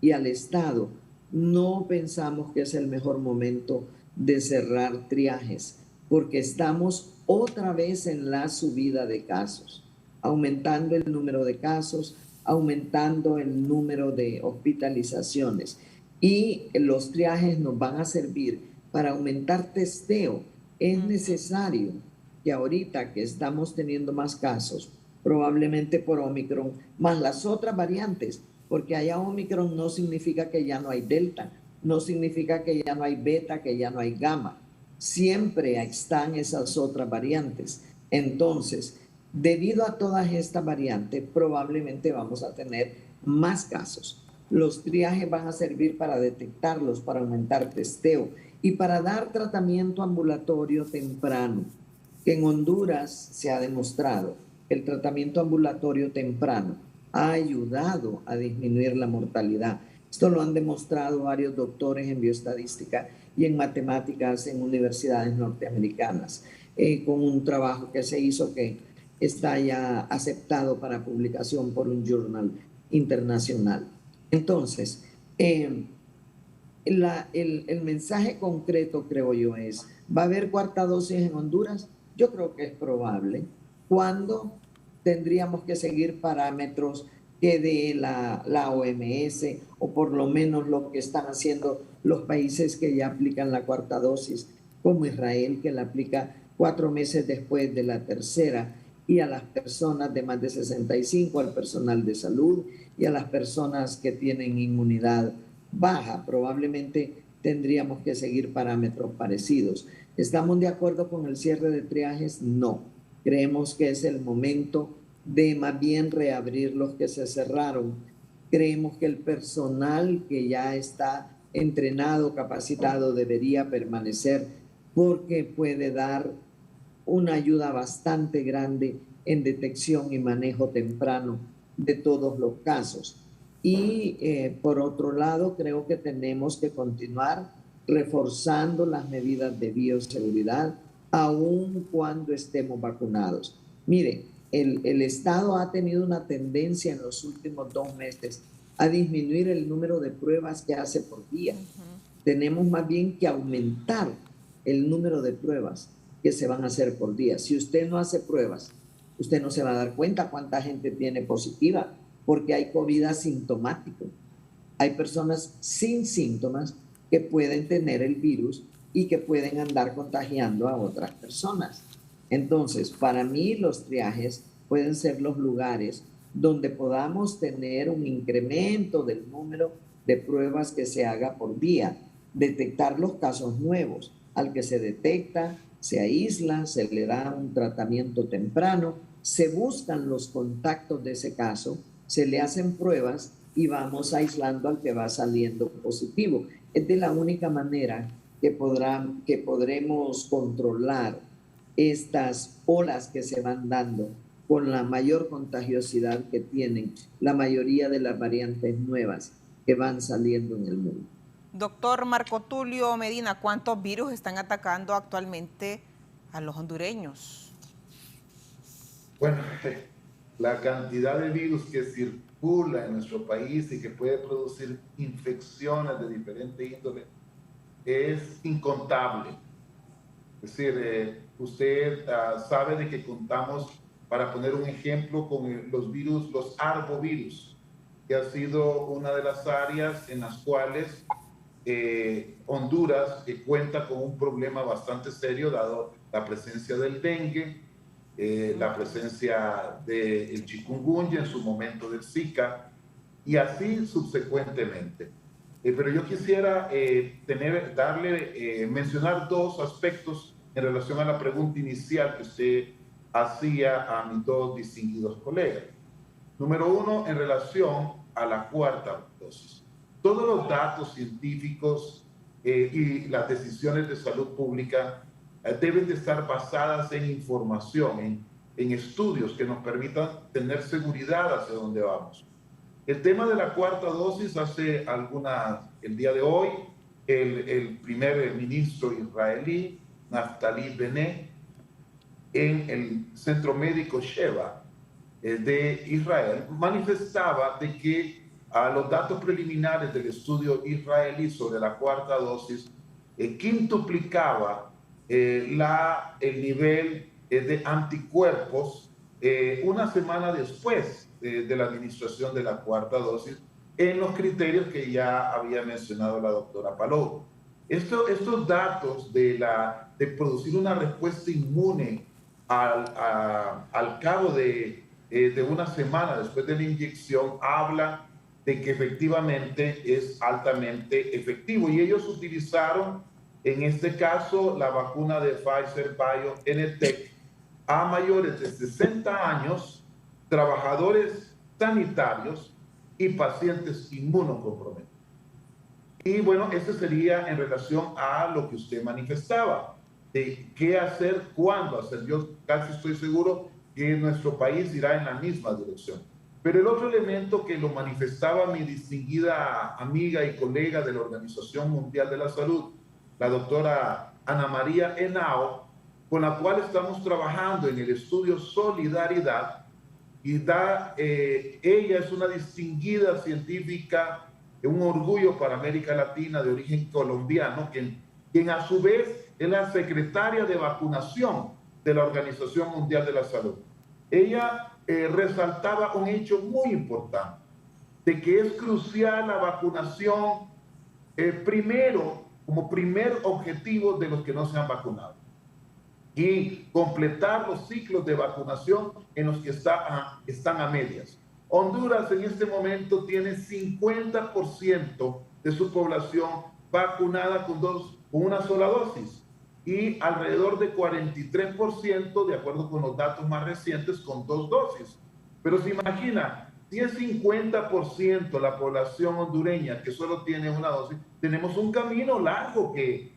Y al Estado, no pensamos que es el mejor momento de cerrar triajes, porque estamos otra vez en la subida de casos, aumentando el número de casos, aumentando el número de hospitalizaciones. Y los triajes nos van a servir para aumentar testeo. Es necesario que ahorita que estamos teniendo más casos, probablemente por Omicron, más las otras variantes, porque haya Omicron no significa que ya no hay Delta, no significa que ya no hay Beta, que ya no hay Gamma. Siempre están esas otras variantes. Entonces, Debido a todas estas variantes, probablemente vamos a tener más casos. Los triajes van a servir para detectarlos, para aumentar testeo y para dar tratamiento ambulatorio temprano, que en Honduras se ha demostrado que el tratamiento ambulatorio temprano ha ayudado a disminuir la mortalidad. Esto lo han demostrado varios doctores en bioestadística y en matemáticas en universidades norteamericanas, con un trabajo que se hizo que está ya aceptado para publicación por un journal internacional. Entonces, el mensaje concreto, creo yo, es, ¿va a haber cuarta dosis en Honduras? Yo creo que es probable. ¿Cuándo? Tendríamos que seguir parámetros que dé la OMS, o por lo menos lo que están haciendo los países que ya aplican la cuarta dosis, como Israel, que la aplica 4 meses después de la tercera, y a las personas de más de 65, al personal de salud y a las personas que tienen inmunidad baja. Probablemente tendríamos que seguir parámetros parecidos. ¿Estamos de acuerdo con el cierre de triajes? No. Creemos que es el momento de más bien reabrir los que se cerraron. Creemos que el personal que ya está entrenado, capacitado, debería permanecer porque puede dar una ayuda bastante grande en detección y manejo temprano de todos los casos. Y por otro lado, creo que tenemos que continuar reforzando las medidas de bioseguridad, aun cuando estemos vacunados. Mire, el Estado ha tenido una tendencia en los últimos 2 meses a disminuir el número de pruebas que hace por día. Tenemos más bien que aumentar el número de pruebas que se van a hacer por día. Si usted no hace pruebas, usted no se va a dar cuenta cuánta gente tiene positiva, porque hay COVID asintomático. Hay personas sin síntomas que pueden tener el virus y que pueden andar contagiando a otras personas. Entonces, para mí los triajes pueden ser los lugares donde podamos tener un incremento del número de pruebas que se haga por día, detectar los casos nuevos. Al que se detecta, se aísla, se le da un tratamiento temprano, se buscan los contactos de ese caso, se le hacen pruebas y vamos aislando al que va saliendo positivo. Es de la única manera que podremos controlar estas olas que se van dando con la mayor contagiosidad que tienen la mayoría de las variantes nuevas que van saliendo en el mundo. Doctor Marco Tulio Medina, ¿cuántos virus están atacando actualmente a los hondureños? Bueno, la cantidad de virus que circula en nuestro país y que puede producir infecciones de diferente índole es incontable. Es decir, usted sabe de que contamos, para poner un ejemplo, con los virus, los arbovirus, que ha sido una de las áreas en las cuales Honduras cuenta con un problema bastante serio, dado la presencia del dengue, la presencia del chikungunya, en su momento del Zika, y así subsecuentemente. Pero yo quisiera mencionar 2 aspectos en relación a la pregunta inicial que usted hacía a mis 2 distinguidos colegas. Número 1, en relación a la cuarta dosis. Todos los datos científicos y las decisiones de salud pública deben de estar basadas en información, en estudios que nos permitan tener seguridad hacia dónde vamos. El tema de la cuarta dosis, el día de hoy, el primer ministro israelí, Naftali Bennett, en el Centro Médico Sheba de Israel, manifestaba de que a los datos preliminares del estudio israelí sobre la cuarta dosis quintuplicaba el nivel de anticuerpos una semana después de la administración de la cuarta dosis, en los criterios que ya había mencionado la doctora Palou. Estos datos de producir una respuesta inmune al cabo de una semana después de la inyección hablan de que efectivamente es altamente efectivo. Y ellos utilizaron, en este caso, la vacuna de Pfizer BioNTech, a mayores de 60 años, trabajadores sanitarios y pacientes inmunocomprometidos. Y bueno, esto sería en relación a lo que usted manifestaba, de qué hacer, cuándo hacer. Yo casi estoy seguro que nuestro país irá en la misma dirección. Pero el otro elemento que lo manifestaba mi distinguida amiga y colega de la Organización Mundial de la Salud, la doctora Ana María Henao, con la cual estamos trabajando en el estudio Solidaridad, y ella es una distinguida científica, un orgullo para América Latina, de origen colombiano, quien a su vez es la secretaria de vacunación de la Organización Mundial de la Salud. Ella resaltaba un hecho muy importante, de que es crucial la vacunación primero, como primer objetivo de los que no se han vacunado, y completar los ciclos de vacunación en los que están a medias. Honduras en este momento tiene 50% de su población vacunada con una sola dosis, y alrededor de 43%, de acuerdo con los datos más recientes, con 2 dosis. Pero se imagina, si es 50% la población hondureña que solo tiene una dosis, tenemos un camino largo que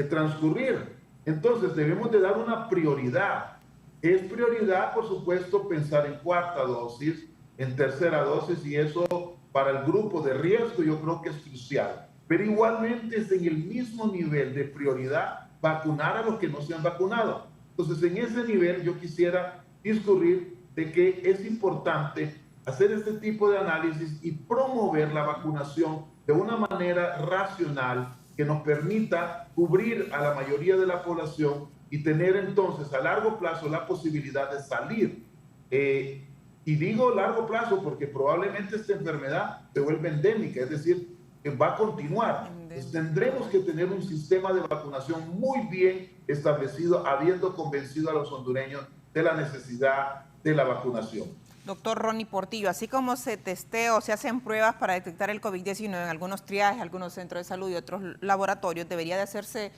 transcurrir. Entonces debemos de dar una prioridad. Es prioridad, por supuesto, pensar en 4ª dosis, en 3ª dosis, y eso para el grupo de riesgo yo creo que es crucial. Pero igualmente es en el mismo nivel de prioridad vacunar a los que no se han vacunado. Entonces, en ese nivel yo quisiera discurrir de que es importante hacer este tipo de análisis y promover la vacunación de una manera racional que nos permita cubrir a la mayoría de la población y tener entonces a largo plazo la posibilidad de salir. Y digo largo plazo porque probablemente esta enfermedad se vuelva endémica, es decir, que va a continuar. Entonces, tendremos que tener un sistema de vacunación muy bien establecido, habiendo convencido a los hondureños de la necesidad de la vacunación. Doctor Ronnie Portillo, así como se testea o se hacen pruebas para detectar el COVID-19 en algunos triajes, algunos centros de salud y otros laboratorios, debería de hacerse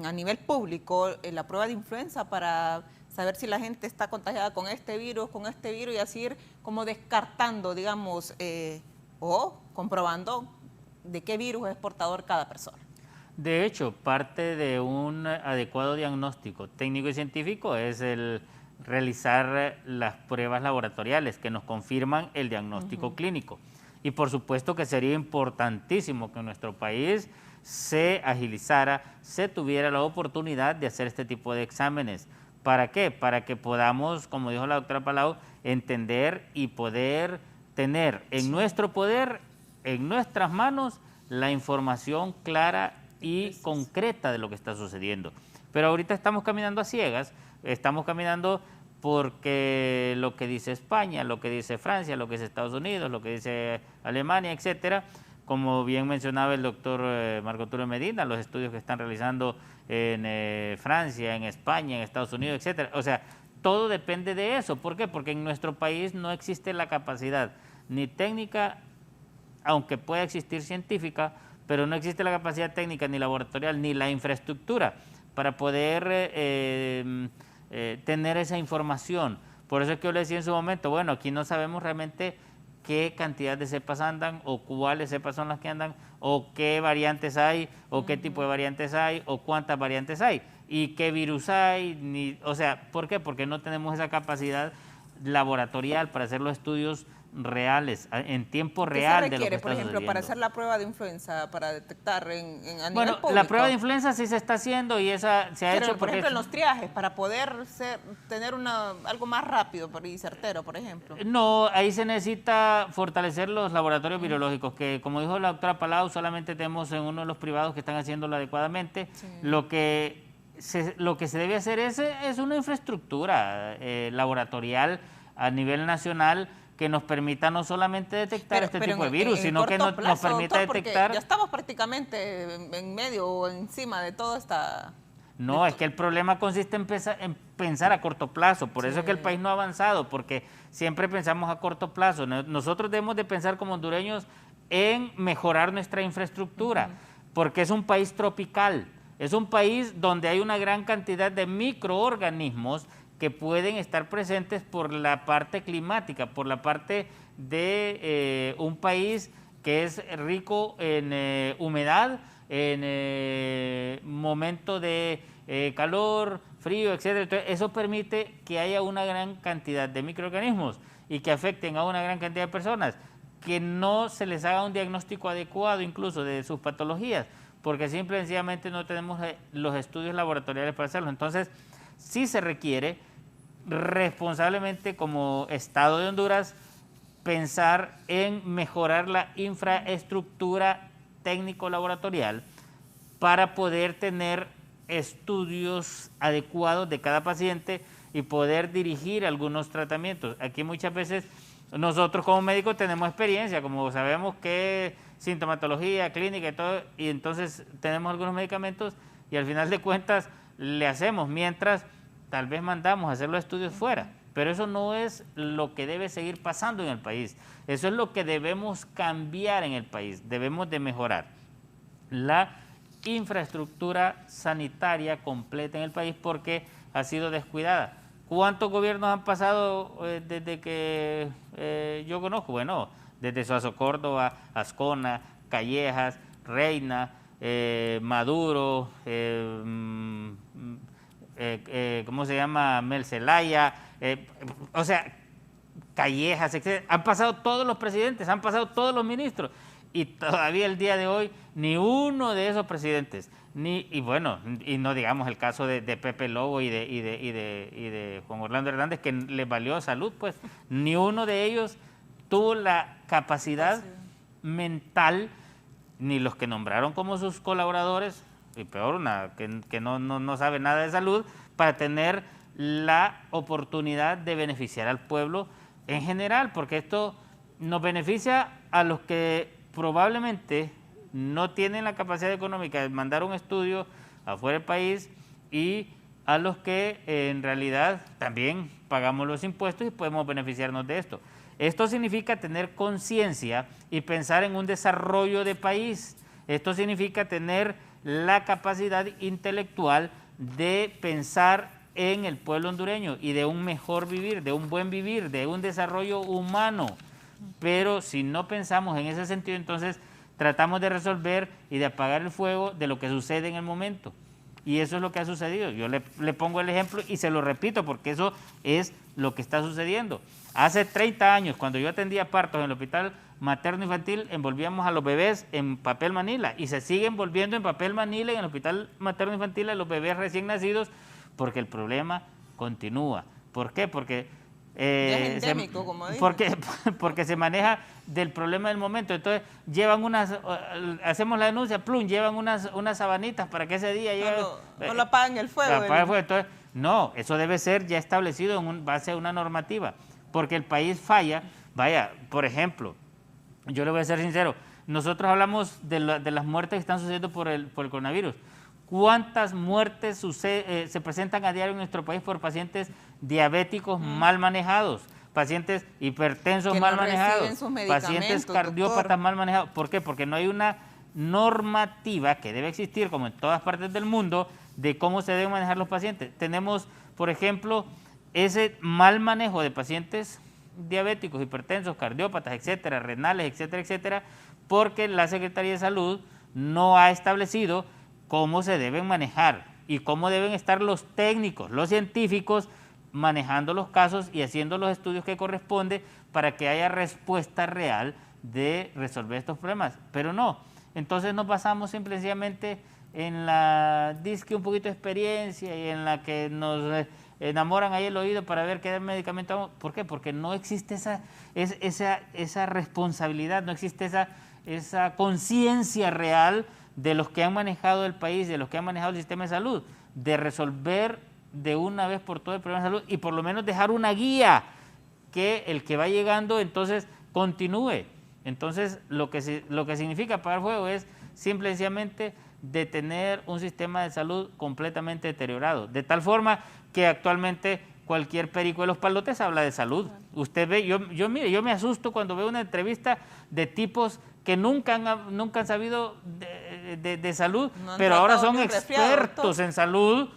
a nivel público la prueba de influenza para saber si la gente está contagiada con este virus, y así ir como descartando, digamos, o comprobando de qué virus es portador cada persona. De hecho, parte de un adecuado diagnóstico técnico y científico es el realizar las pruebas laboratoriales que nos confirman el diagnóstico clínico. Y por supuesto que sería importantísimo que en nuestro país se agilizara, se tuviera la oportunidad de hacer este tipo de exámenes. ¿Para qué? Para que podamos, como dijo la doctora Palau, entender y poder tener en nuestro poder, en nuestras manos, la información clara y concreta de lo que está sucediendo. Pero ahorita estamos caminando a ciegas, estamos caminando porque lo que dice España, lo que dice Francia, lo que dice Estados Unidos, lo que dice Alemania, etcétera, como bien mencionaba el doctor Marco Tulio Medina, los estudios que están realizando en Francia, en España, en Estados Unidos, etcétera. O sea, todo depende de eso. ¿Por qué? Porque en nuestro país no existe la capacidad ni técnica, aunque pueda existir científica, pero no existe la capacidad técnica ni laboratorial ni la infraestructura para poder tener esa información. Por eso es que yo le decía en su momento, bueno, aquí no sabemos realmente qué cantidad de cepas andan o cuáles cepas son las que andan o qué variantes hay o qué tipo de variantes hay o cuántas variantes hay y qué virus hay. O sea, ¿por qué? Porque no tenemos esa capacidad laboratorial para hacer los estudios reales, en tiempo real de lo que está sucediendo. ¿Qué se requiere, por ejemplo, para hacer la prueba de influenza, para detectar a nivel público? La prueba de influenza sí se está haciendo y esa se ha hecho. Por ejemplo, en los triajes, para poder tener algo más rápido y certero, por ejemplo. No, ahí se necesita fortalecer los laboratorios virológicos, que como dijo la doctora Palau, solamente tenemos en uno de los privados que están haciéndolo adecuadamente. Sí. Lo que se debe hacer es una infraestructura laboratorial a nivel nacional que nos permita no solamente detectar este tipo de virus, sino que nos permita detectar... Ya estamos prácticamente en medio o encima de toda esta... No, es que el problema consiste en pensar a corto plazo, por eso es que el país no ha avanzado, porque siempre pensamos a corto plazo. Nosotros debemos de pensar como hondureños en mejorar nuestra infraestructura, porque es un país tropical, es un país donde hay una gran cantidad de microorganismos que pueden estar presentes por la parte climática, por la parte de un país que es rico en humedad, en momento de calor, frío, etcétera. Entonces, eso permite que haya una gran cantidad de microorganismos y que afecten a una gran cantidad de personas, que no se les haga un diagnóstico adecuado incluso de sus patologías, porque simple y sencillamente no tenemos los estudios laboratoriales para hacerlo. Entonces, sí se requiere responsablemente como Estado de Honduras pensar en mejorar la infraestructura técnico-laboratorial para poder tener estudios adecuados de cada paciente y poder dirigir algunos tratamientos. Aquí muchas veces nosotros como médicos tenemos experiencia, como sabemos qué sintomatología clínica y todo, y entonces tenemos algunos medicamentos y al final de cuentas le hacemos, mientras tal vez mandamos a hacer los estudios fuera. Pero eso no es lo que debe seguir pasando en el país. Eso es lo que debemos cambiar en el país. Debemos de mejorar la infraestructura sanitaria completa en el país porque ha sido descuidada. ¿Cuántos gobiernos han pasado desde que yo conozco? Bueno, desde Suazo Córdoba, Ascona, Callejas, Reina, Maduro, ¿cómo se llama? Mel Zelaya, o sea, Callejas, etc. Han pasado todos los presidentes, han pasado todos los ministros y todavía el día de hoy ni uno de esos presidentes, y no digamos el caso de Pepe Lobo y de Juan Orlando Hernández, que les valió salud, pues ni uno de ellos tuvo la capacidad mental, ni los que nombraron como sus colaboradores, y peor una que no sabe nada de salud, para tener la oportunidad de beneficiar al pueblo en general, porque esto nos beneficia a los que probablemente no tienen la capacidad económica de mandar un estudio afuera del país y a los que en realidad también pagamos los impuestos y podemos beneficiarnos de esto. Esto significa tener conciencia y pensar en un desarrollo de país. Esto significa tener la capacidad intelectual de pensar en el pueblo hondureño y de un mejor vivir, de un buen vivir, de un desarrollo humano. Pero si no pensamos en ese sentido, entonces tratamos de resolver y de apagar el fuego de lo que sucede en el momento. Y eso es lo que ha sucedido. Yo le pongo el ejemplo y se lo repito porque eso es lo que está sucediendo. Hace 30 años, cuando yo atendía partos en el hospital materno infantil, envolvíamos a los bebés en papel manila y se sigue envolviendo en papel manila en el hospital materno infantil a los bebés recién nacidos porque el problema continúa. ¿Por qué? Porque es endémico, como digo. Porque se maneja del problema del momento. Entonces llevan hacemos la denuncia, plum, llevan unas sabanitas para que ese día llegue. No lo apaguen el fuego. Entonces, no, eso debe ser ya establecido en base a una normativa, porque el país falla. Vaya, por ejemplo, yo le voy a ser sincero, nosotros hablamos de las muertes que están sucediendo por el coronavirus. ¿Cuántas muertes se presentan a diario en nuestro país por pacientes diabéticos mal manejados, pacientes hipertensos mal manejados, pacientes cardiópatas mal manejados? ¿Por qué? Porque no hay una normativa que debe existir, como en todas partes del mundo, de cómo se deben manejar los pacientes. Tenemos, por ejemplo, ese mal manejo de pacientes diabéticos, hipertensos, cardiópatas, etcétera, renales, etcétera, etcétera, porque la Secretaría de Salud no ha establecido cómo se deben manejar y cómo deben estar los técnicos, los científicos, manejando los casos y haciendo los estudios que corresponde para que haya respuesta real de resolver estos problemas. Pero no, entonces nos basamos simplemente en la disque un poquito de experiencia y en la que nos enamoran ahí el oído para ver qué medicamento. ¿Por qué? Porque no existe esa responsabilidad, no existe esa conciencia real de los que han manejado el país, de los que han manejado el sistema de salud, de resolver de una vez por todas el problema de salud y por lo menos dejar una guía que el que va llegando entonces continúe. Entonces lo que significa apagar fuego es simple y sencillamente de tener un sistema de salud completamente deteriorado, de tal forma que actualmente cualquier perico de los palotes habla de salud. Usted ve, yo me asusto cuando veo una entrevista de tipos que nunca han sabido de salud, pero ahora son expertos en salud,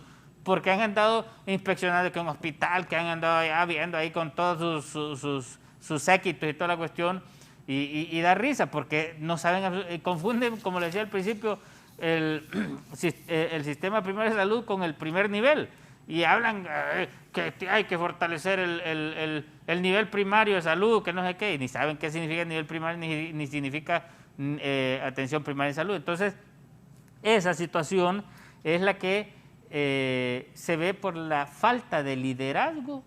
porque han andado inspeccionando que un hospital, que han andado ya viendo ahí con todos sus séquitos y toda la cuestión, y da risa, porque no saben, confunden, como les decía al principio, el sistema primario de salud con el primer nivel, y hablan que hay que fortalecer el nivel primario de salud, que no sé qué, y ni saben qué significa nivel primario, ni significa atención primaria de salud. Entonces, esa situación es la que se ve por la falta de liderazgo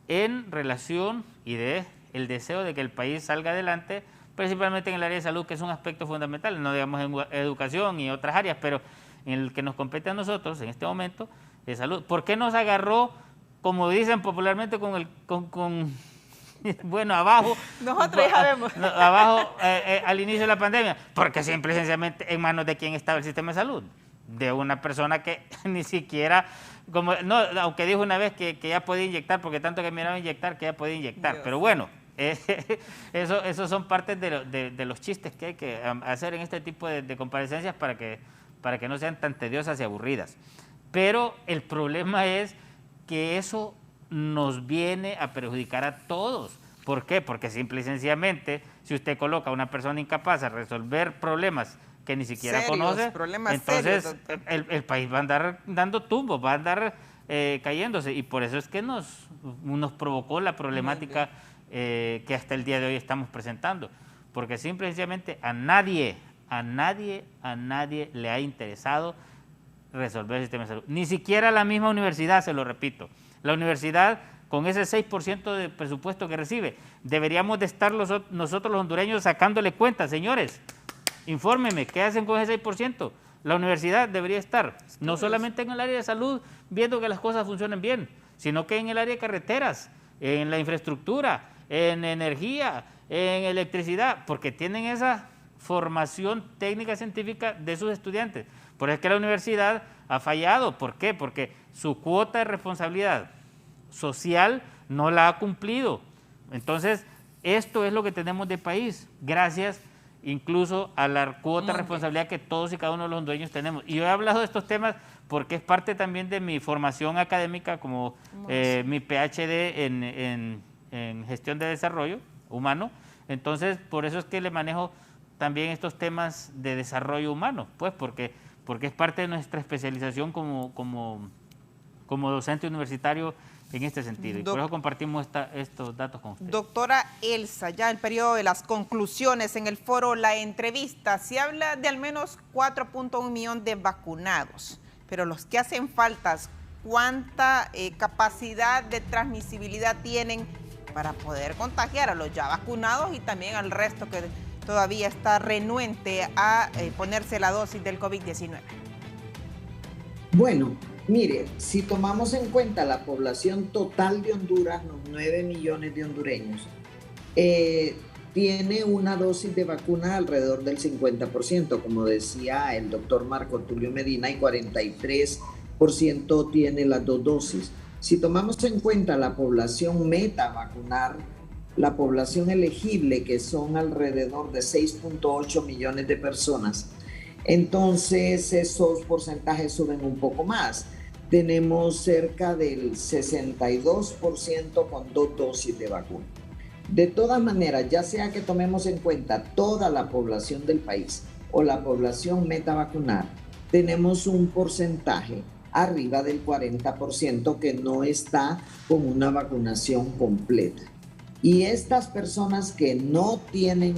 en relación y de el deseo de que el país salga adelante, principalmente en el área de salud, que es un aspecto fundamental, no digamos en educación y otras áreas, pero en el que nos compete a nosotros en este momento, de salud. ¿Por qué nos agarró, como dicen popularmente, bueno, abajo? Nosotros ya sabemos. Abajo al inicio de la pandemia, porque simple y sencillamente en manos de quién estaba el sistema de salud, de una persona que ni siquiera, aunque dijo una vez que ya podía inyectar, porque tanto que miraba inyectar, que ya podía inyectar, Dios. Pero bueno, esos son partes de los chistes que hay que hacer en este tipo de comparecencias para que no sean tan tediosas y aburridas. Pero el problema es que eso nos viene a perjudicar a todos. ¿Por qué? Porque simple y sencillamente, si usted coloca a una persona incapaz a resolver problemas que ni siquiera conoce, entonces el país va a andar dando tumbos, va a andar cayéndose, y por eso es que nos provocó la problemática que hasta el día de hoy estamos presentando, porque simple y sencillamente a nadie le ha interesado resolver el sistema de salud, ni siquiera la misma universidad, se lo repito. La universidad, con ese 6% de presupuesto que recibe, deberíamos de estar nosotros los hondureños sacándole cuentas. Señores, infórmenme, ¿qué hacen con ese 6%? La universidad debería estar, no solamente en el área de salud, viendo que las cosas funcionen bien, sino que en el área de carreteras, en la infraestructura, en energía, en electricidad, porque tienen esa formación técnica científica de sus estudiantes. Por eso es que la universidad ha fallado. ¿Por qué? Porque su cuota de responsabilidad social no la ha cumplido. Entonces, esto es lo que tenemos de país, gracias incluso a la cuota de responsabilidad que todos y cada uno de los hondureños tenemos. Y yo he hablado de estos temas porque es parte también de mi formación académica, como mi PhD en gestión de desarrollo humano. Entonces, por eso es que le manejo también estos temas de desarrollo humano, pues porque es parte de nuestra especialización como docente universitario en este sentido. Y por eso compartimos estos datos con usted. Doctora Elsa, ya el periodo de las conclusiones en el foro La Entrevista, se habla de al menos 4.1 millón de vacunados, pero los que hacen falta, ¿cuánta capacidad de transmisibilidad tienen para poder contagiar a los ya vacunados y también al resto que todavía está renuente a ponerse la dosis del COVID-19? Bueno, mire, si tomamos en cuenta la población total de Honduras, los 9 millones de hondureños, tiene una dosis de vacuna alrededor del 50%, como decía el doctor Marco Tulio Medina, y 43% tiene las 2 dosis. Si tomamos en cuenta la población meta vacunar, la población elegible, que son alrededor de 6.8 millones de personas, entonces esos porcentajes suben un poco más. Tenemos cerca del 62% con 2 dosis de vacuna. De todas maneras, ya sea que tomemos en cuenta toda la población del país o la población meta vacunar, tenemos un porcentaje arriba del 40% que no está con una vacunación completa. Y estas personas que no tienen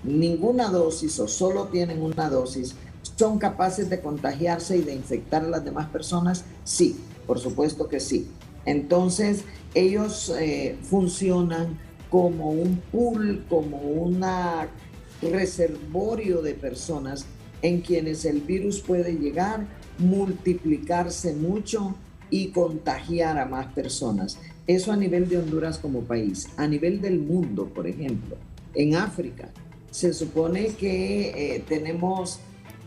ninguna dosis o solo tienen una dosis, ¿son capaces de contagiarse y de infectar a las demás personas? Sí, por supuesto que sí. Entonces, ellos funcionan como un pool, como un reservorio de personas en quienes el virus puede llegar, multiplicarse mucho y contagiar a más personas. Eso a nivel de Honduras como país. A nivel del mundo, por ejemplo, en África, se supone que tenemos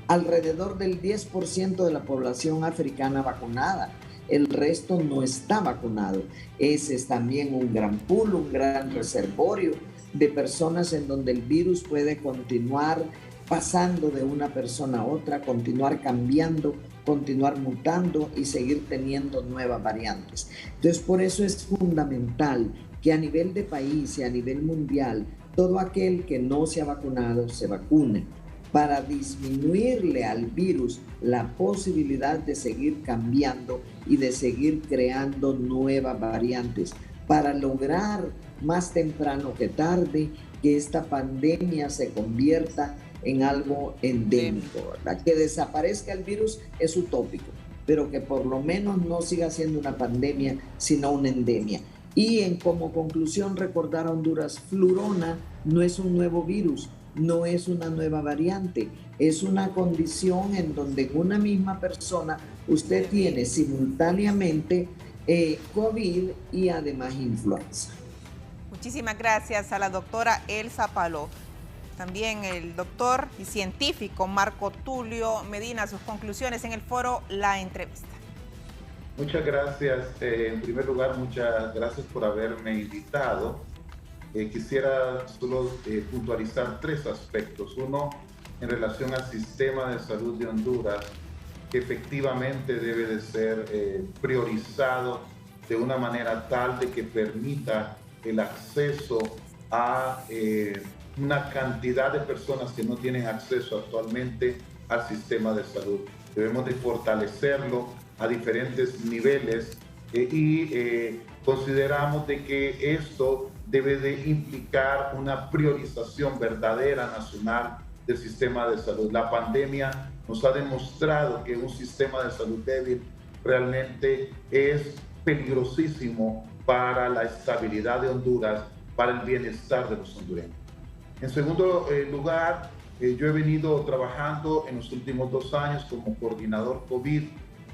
alrededor del 10% de la población africana vacunada. El resto no está vacunado. Ese es también un gran pool, un gran reservorio de personas en donde el virus puede continuar pasando de una persona a otra, continuar cambiando continuar mutando y seguir teniendo nuevas variantes. Entonces, por eso es fundamental que a nivel de país y a nivel mundial, todo aquel que no se ha vacunado se vacune para disminuirle al virus la posibilidad de seguir cambiando y de seguir creando nuevas variantes, para lograr más temprano que tarde que esta pandemia se convierta en algo endémico, ¿verdad? Que desaparezca el virus es utópico, pero que por lo menos no siga siendo una pandemia, sino una endemia. Y como conclusión, recordar a Honduras, Flurona no es un nuevo virus, no es una nueva variante, es una condición en donde en una misma persona usted tiene simultáneamente COVID y además influenza. Muchísimas gracias a la doctora Elsa Palou. También el doctor y científico Marco Tulio Medina, sus conclusiones en el foro La Entrevista. Muchas gracias. En primer lugar, muchas gracias por haberme invitado. Quisiera solo puntualizar 3 aspectos. Uno, en relación al sistema de salud de Honduras, que efectivamente debe de ser priorizado de una manera tal de que permita el acceso a una cantidad de personas que no tienen acceso actualmente al sistema de salud. Debemos de fortalecerlo a diferentes niveles y consideramos de que esto debe de implicar una priorización verdadera nacional del sistema de salud. La pandemia nos ha demostrado que un sistema de salud débil realmente es peligrosísimo para la estabilidad de Honduras, para el bienestar de los hondureños. En segundo lugar, yo he venido trabajando en los últimos 2 años como coordinador COVID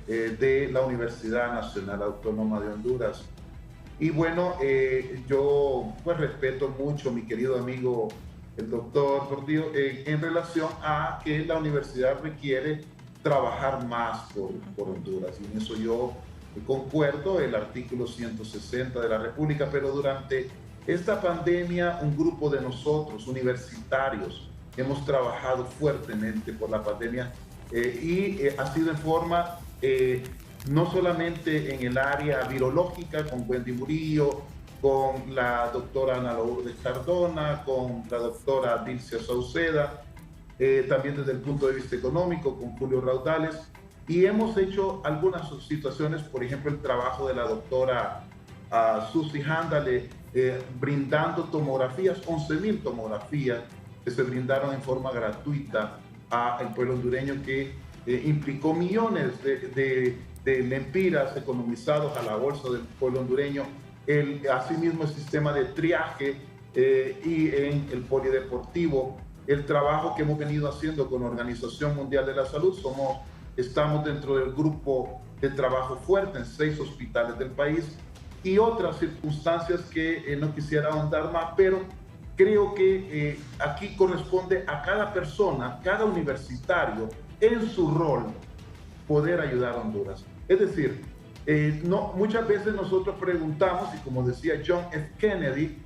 de la Universidad Nacional Autónoma de Honduras. Y bueno, yo pues respeto mucho a mi querido amigo el doctor Portillo en relación a que la universidad requiere trabajar más por Honduras. Y en eso yo concuerdo, el artículo 160 de la República, pero durante esta pandemia un grupo de nosotros, universitarios, hemos trabajado fuertemente por la pandemia y ha sido en forma no solamente en el área virológica, con Wendy Murillo, con la doctora Ana Lourdes Cardona, con la doctora Dilcia Sauceda, también desde el punto de vista económico, con Julio Raudales, y hemos hecho algunas situaciones, por ejemplo, el trabajo de la doctora Susi Handale, brindando tomografías, 11,000 tomografías que se brindaron en forma gratuita al pueblo hondureño, que implicó millones de lempiras economizados a la bolsa del pueblo hondureño. Asimismo, el sistema de triaje y en el polideportivo, el trabajo que hemos venido haciendo con la Organización Mundial de la Salud. Estamos dentro del grupo de trabajo fuerte en 6 hospitales del país y otras circunstancias que no quisiera ahondar más, pero creo que aquí corresponde a cada persona, cada universitario, en su rol, poder ayudar a Honduras. Es decir, muchas veces nosotros preguntamos, y como decía John F. Kennedy,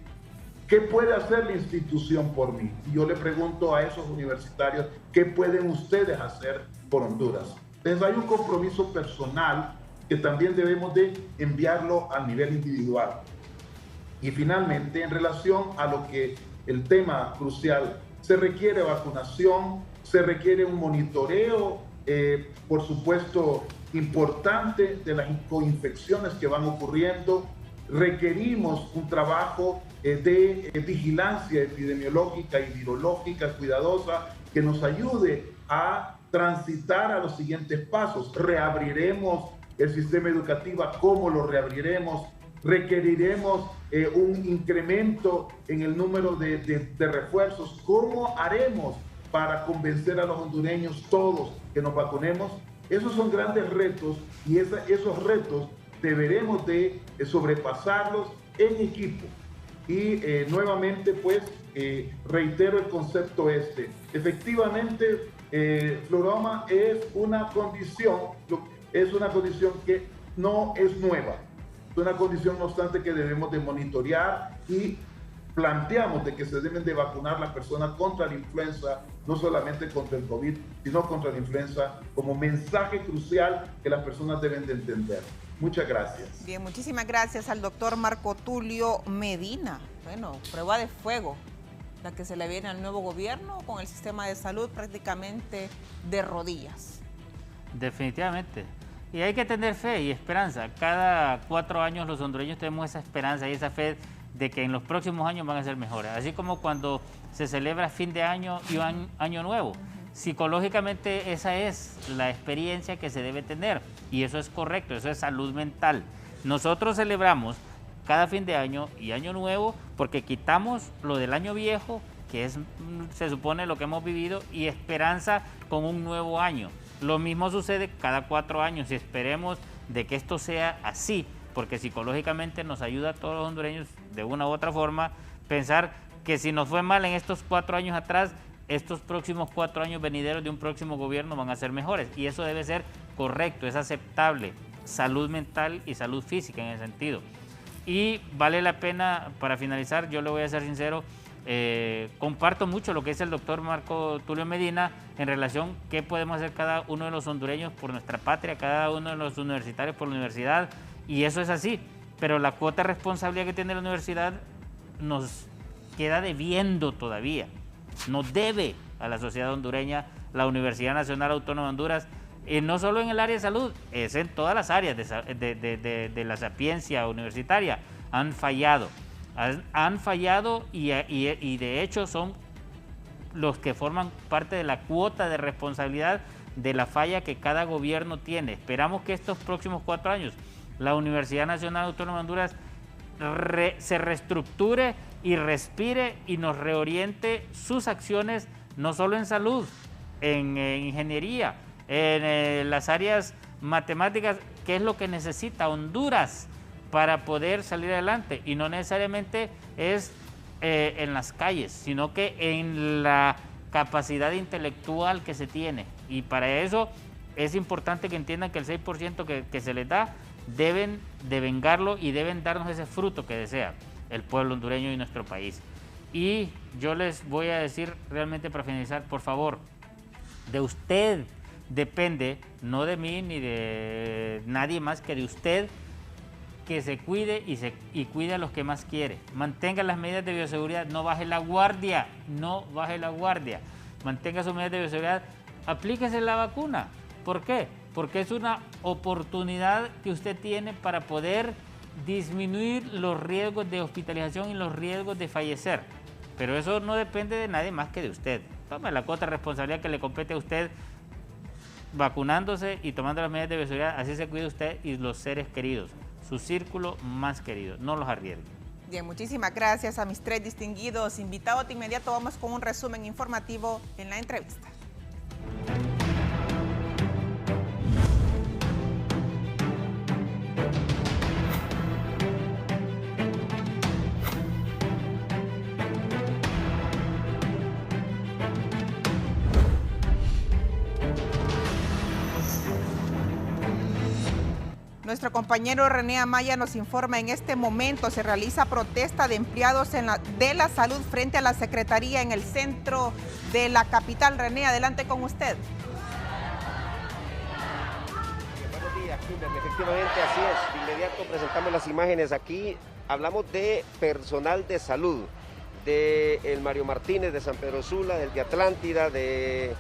¿qué puede hacer la institución por mí? Y yo le pregunto a esos universitarios, ¿qué pueden ustedes hacer por Honduras? Entonces hay un compromiso personal que también debemos de enviarlo al nivel individual. Y finalmente, en relación a lo que el tema crucial, se requiere vacunación, se requiere un monitoreo, por supuesto, importante de las coinfecciones que van ocurriendo. Requerimos un trabajo de vigilancia epidemiológica y virológica cuidadosa que nos ayude a transitar a los siguientes pasos. Reabriremos el sistema educativo, ¿cómo lo reabriremos? Requeriremos un incremento en el número de refuerzos. ¿Cómo haremos para convencer a los hondureños todos que nos vacunemos? Esos son grandes retos y esos retos deberemos de sobrepasarlos en equipo. Y nuevamente, pues, reitero el concepto Efectivamente, Flurona es una condición que no es nueva. Es una condición, no obstante, que debemos de monitorear y planteamos de que se deben de vacunar las personas contra la influenza, no solamente contra el COVID, sino contra la influenza, como mensaje crucial que las personas deben de entender. Muchas gracias. Bien, muchísimas gracias al doctor Marco Tulio Medina. Bueno, prueba de fuego la que se le viene al nuevo gobierno con el sistema de salud prácticamente de rodillas. Definitivamente. Y hay que tener fe y esperanza. Cada 4 años los hondureños tenemos esa esperanza y esa fe de que en los próximos años van a ser mejores. Así como cuando se celebra fin de año y año nuevo. Psicológicamente esa es la experiencia que se debe tener y eso es correcto, eso es salud mental. Nosotros celebramos cada fin de año y año nuevo porque quitamos lo del año viejo, que es, se supone, lo que hemos vivido, y esperanza con un nuevo año. Lo mismo sucede cada 4 años y esperemos de que esto sea así, porque psicológicamente nos ayuda a todos los hondureños de una u otra forma pensar que si nos fue mal en estos 4 años atrás, estos próximos 4 años venideros de un próximo gobierno van a ser mejores. Y eso debe ser correcto, es aceptable. Salud mental y salud física en ese sentido. Y vale la pena, para finalizar, yo le voy a ser sincero, comparto mucho lo que dice el doctor Marco Tulio Medina en relación a qué podemos hacer cada uno de los hondureños por nuestra patria, cada uno de los universitarios por la universidad. Y eso es así. Pero la cuota de responsabilidad que tiene la universidad nos queda debiendo todavía. Nos debe a la sociedad hondureña la Universidad Nacional Autónoma de Honduras, no solo en el área de salud, es en todas las áreas de la sapiencia universitaria. Han fallado y de hecho son los que forman parte de la cuota de responsabilidad de la falla que cada gobierno tiene. Esperamos que estos próximos 4 años la Universidad Nacional Autónoma de Honduras se reestructure y respire y nos reoriente sus acciones, no solo en salud, en ingeniería, en las áreas matemáticas, que es lo que necesita Honduras para poder salir adelante, y no necesariamente es en las calles, sino que en la capacidad intelectual que se tiene. Y para eso es importante que entiendan que el 6% que se les da deben devengarlo y deben darnos ese fruto que desea el pueblo hondureño y nuestro país. Y yo les voy a decir realmente para finalizar, por favor, de usted depende, no de mí ni de nadie más que de usted, que se cuide y cuide a los que más quiere. Mantenga las medidas de bioseguridad, no baje la guardia, mantenga sus medidas de bioseguridad, aplíquese la vacuna. ¿Por qué? Porque es una oportunidad que usted tiene para poder disminuir los riesgos de hospitalización y los riesgos de fallecer. Pero eso no depende de nadie más que de usted. Tome la cuota de responsabilidad que le compete a usted vacunándose y tomando las medidas de bioseguridad. Así se cuida usted y los seres queridos, su círculo más querido. No los arriesgue. Bien, muchísimas gracias a mis 3 distinguidos invitados. De inmediato vamos con un resumen informativo en la entrevista. Nuestro compañero René Amaya nos informa, en este momento se realiza protesta de empleados de la salud frente a la Secretaría en el centro de la capital. René, adelante con usted. Buenos días, Kimberly. Efectivamente, así es. De inmediato presentamos las imágenes aquí. Hablamos de personal de salud, de el Mario Martínez, de San Pedro Sula, del de Atlántida, de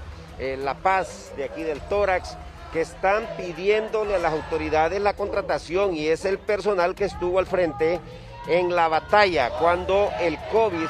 La Paz, de aquí del Tórax, que están pidiéndole a las autoridades la contratación, y es el personal que estuvo al frente en la batalla cuando el COVID,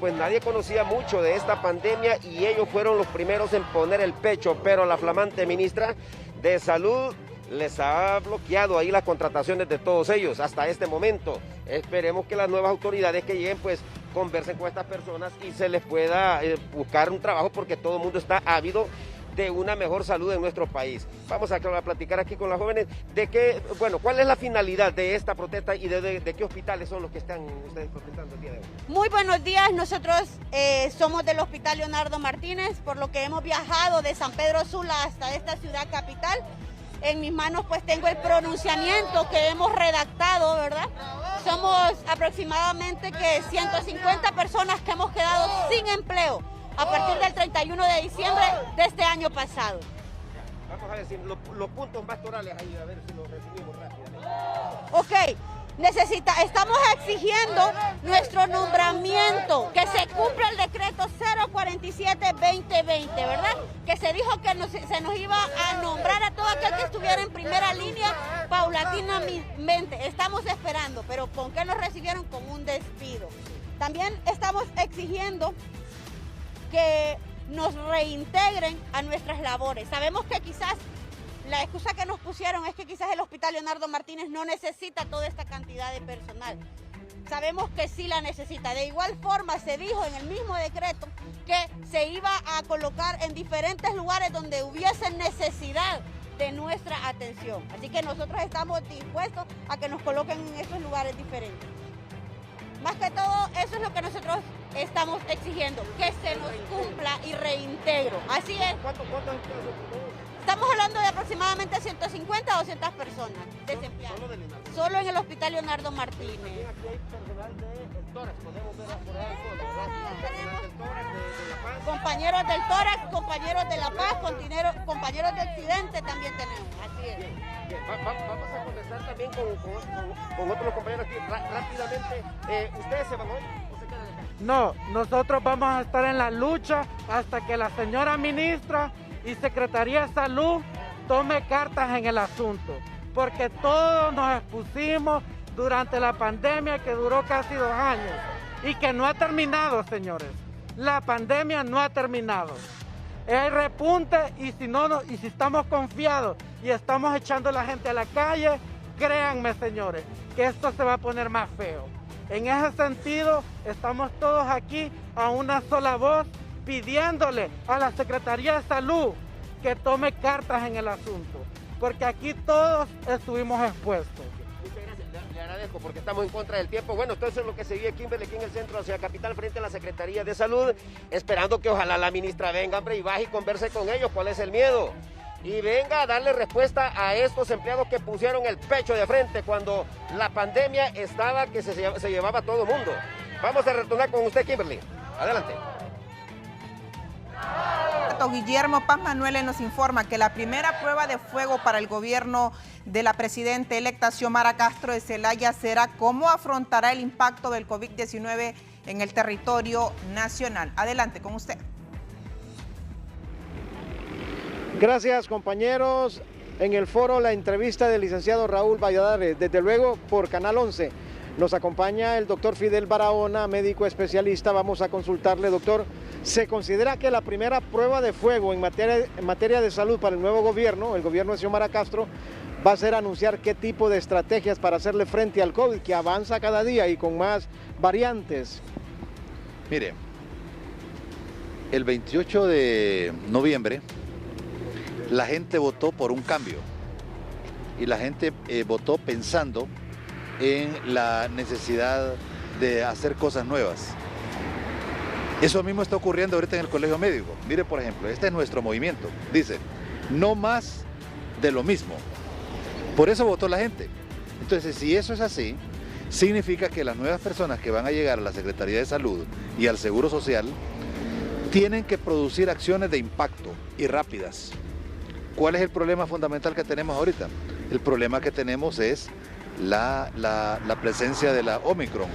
pues nadie conocía mucho de esta pandemia y ellos fueron los primeros en poner el pecho, pero la flamante ministra de Salud les ha bloqueado ahí las contrataciones de todos ellos hasta este momento. Esperemos que las nuevas autoridades que lleguen pues conversen con estas personas y se les pueda buscar un trabajo, porque todo el mundo está ávido de una mejor salud en nuestro país. Vamos a platicar aquí con las jóvenes de qué, bueno, cuál es la finalidad de esta protesta y de qué hospitales son los que están ustedes protestando el día de hoy. Muy buenos días, nosotros somos del Hospital Leonardo Martínez, por lo que hemos viajado de San Pedro Sula hasta esta ciudad capital En mis manos pues tengo el pronunciamiento que hemos redactado, ¿verdad? Somos aproximadamente que 150 personas que hemos quedado sin empleo a partir del 31 de diciembre de este año pasado. Vamos a decir los puntos pastorales ahí, a ver si los resumimos rápidamente. Ok. Estamos exigiendo nuestro nombramiento, que se cumpla el decreto 047-2020, ¿verdad? Que se dijo que se nos iba a nombrar a todo aquel que estuviera en primera línea paulatinamente. Estamos esperando, pero ¿con qué nos recibieron? Con un despido. También estamos exigiendo que nos reintegren a nuestras labores. Sabemos que quizás la excusa que nos pusieron es que quizás el Hospital Leonardo Martínez no necesita toda esta cantidad de personal. Sabemos que sí la necesita. De igual forma se dijo en el mismo decreto que se iba a colocar en diferentes lugares donde hubiese necesidad de nuestra atención. Así que nosotros estamos dispuestos a que nos coloquen en esos lugares diferentes. Más que todo, eso es lo que nosotros estamos exigiendo, que se nos cumpla y reintegro. Así es. ¿Cuántos empleados? Estamos hablando de aproximadamente 150 a 200 personas desempleadas. Solo en el Hospital Leonardo Martínez. Aquí hay personal del tórax, podemos ver por ahí personal del tórax, de La Paz. Compañeros del tórax, compañeros de La Paz, compañeros de Occidente también tenemos. Así es. Bien. Vamos a conversar también con otros compañeros aquí rápidamente. ¿Ustedes se van hoy o se quedan acá? No, nosotros vamos a estar en la lucha hasta que la señora ministra y Secretaría de Salud tome cartas en el asunto, porque todos nos expusimos durante la pandemia que duró casi 2 años y que no ha terminado, señores. La pandemia no ha terminado. Hay repunte y si estamos confiados y estamos echando a la gente a la calle, créanme, señores, que esto se va a poner más feo. En ese sentido, estamos todos aquí a una sola voz, pidiéndole a la Secretaría de Salud que tome cartas en el asunto, porque aquí todos estuvimos expuestos. Muchas gracias, le agradezco porque estamos en contra del tiempo. Bueno, entonces es lo que se vive Kimberly aquí en el centro hacia Capital frente a la Secretaría de Salud, esperando que ojalá la ministra venga, hombre, y baje y converse con ellos. ¿Cuál es el miedo? Y venga a darle respuesta a estos empleados que pusieron el pecho de frente cuando la pandemia estaba que se llevaba a todo el mundo. Vamos a retornar con usted, Kimberly. Adelante. Guillermo Paz Manuel nos informa que la primera prueba de fuego para el gobierno de la presidenta electa Xiomara Castro de Zelaya será cómo afrontará el impacto del COVID-19 en el territorio nacional. Adelante con usted. Gracias, compañeros. En el foro la entrevista del licenciado Raúl Valladares, desde luego por Canal 11. Nos acompaña el doctor Fidel Barahona, médico especialista. Vamos a consultarle, doctor. ¿Se considera que la primera prueba de fuego en materia de salud para el nuevo gobierno, el gobierno de Xiomara Castro, va a ser anunciar qué tipo de estrategias para hacerle frente al COVID, que avanza cada día y con más variantes? Mire, el 28 de noviembre la gente votó por un cambio y la gente votó pensando en la necesidad de hacer cosas nuevas. Eso mismo está ocurriendo ahorita en el Colegio Médico. Mire, por ejemplo, este es nuestro movimiento. Dice, no más de lo mismo. Por eso votó la gente. Entonces, si eso es así, significa que las nuevas personas que van a llegar a la Secretaría de Salud y al Seguro Social tienen que producir acciones de impacto y rápidas. ¿Cuál es el problema fundamental que tenemos ahorita? El problema que tenemos es la presencia de la Omicron,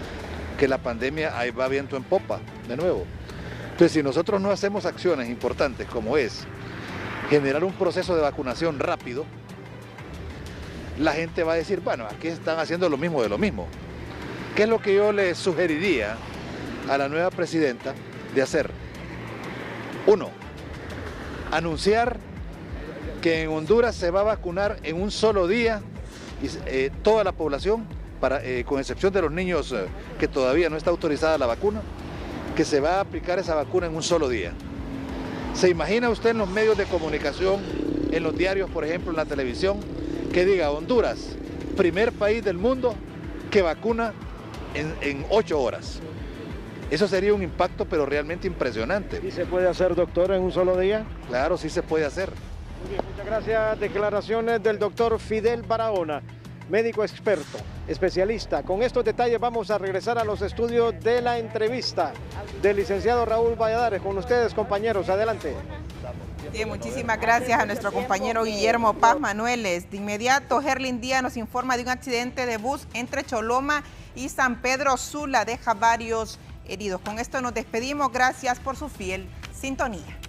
que la pandemia ahí va viento en popa, de nuevo. Entonces, si nosotros no hacemos acciones importantes como es generar un proceso de vacunación rápido, la gente va a decir, bueno, aquí están haciendo lo mismo de lo mismo. ¿Qué es lo que yo le sugeriría a la nueva presidenta de hacer? 1, anunciar que en Honduras se va a vacunar en un solo día toda la población, con excepción de los niños que todavía no está autorizada la vacuna, que se va a aplicar esa vacuna en un solo día. ¿Se imagina usted en los medios de comunicación, en los diarios, por ejemplo, en la televisión, que diga Honduras, primer país del mundo que vacuna en 8 horas? Eso sería un impacto, pero realmente impresionante. ¿Y se puede hacer, doctor, en un solo día? Claro, sí se puede hacer. Muy bien, muchas Muchas gracias. Declaraciones del doctor Fidel Barahona, médico experto, especialista. Con estos detalles vamos a regresar a los estudios de la entrevista del licenciado Raúl Valladares. Con ustedes, compañeros, adelante. Bien, muchísimas gracias a nuestro compañero Guillermo Paz Manueles. De inmediato, Herlin Díaz nos informa de un accidente de bus entre Choloma y San Pedro Sula. Deja varios heridos. Con esto nos despedimos. Gracias por su fiel sintonía.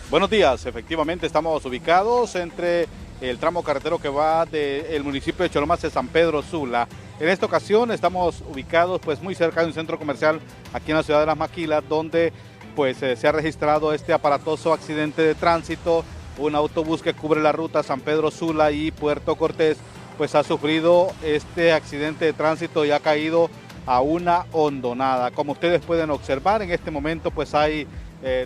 Buenos días, efectivamente estamos ubicados entre el tramo carretero que va del municipio de Choloma hacia San Pedro Sula. En esta ocasión estamos ubicados pues muy cerca de un centro comercial aquí en la ciudad de Las Maquilas, donde pues se ha registrado este aparatoso accidente de tránsito. Un autobús que cubre la ruta San Pedro Sula y Puerto Cortés pues ha sufrido este accidente de tránsito y ha caído a una hondonada. Como ustedes pueden observar, en este momento pues hay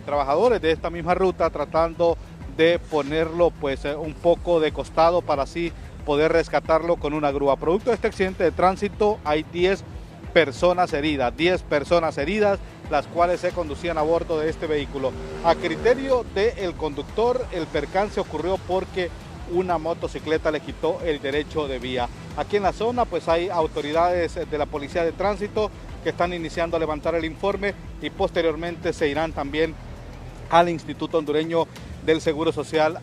trabajadores de esta misma ruta tratando de ponerlo pues un poco de costado para así poder rescatarlo con una grúa. Producto de este accidente de tránsito hay 10 personas heridas, las cuales se conducían a bordo de este vehículo. A criterio del conductor, el percance ocurrió porque una motocicleta le quitó el derecho de vía. Aquí en la zona pues hay autoridades de la Policía de Tránsito que están iniciando a levantar el informe y posteriormente se irán también al Instituto Hondureño del Seguro Social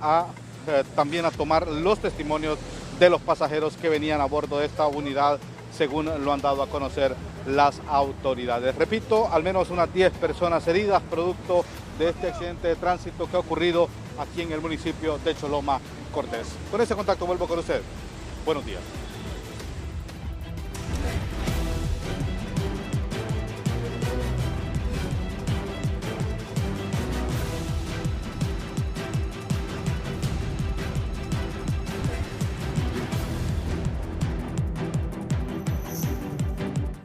también a tomar los testimonios de los pasajeros que venían a bordo de esta unidad, según lo han dado a conocer las autoridades. Repito, al menos unas 10 personas heridas producto de este accidente de tránsito que ha ocurrido aquí en el municipio de Choloma Cortés. Con ese contacto vuelvo con usted. Buenos días.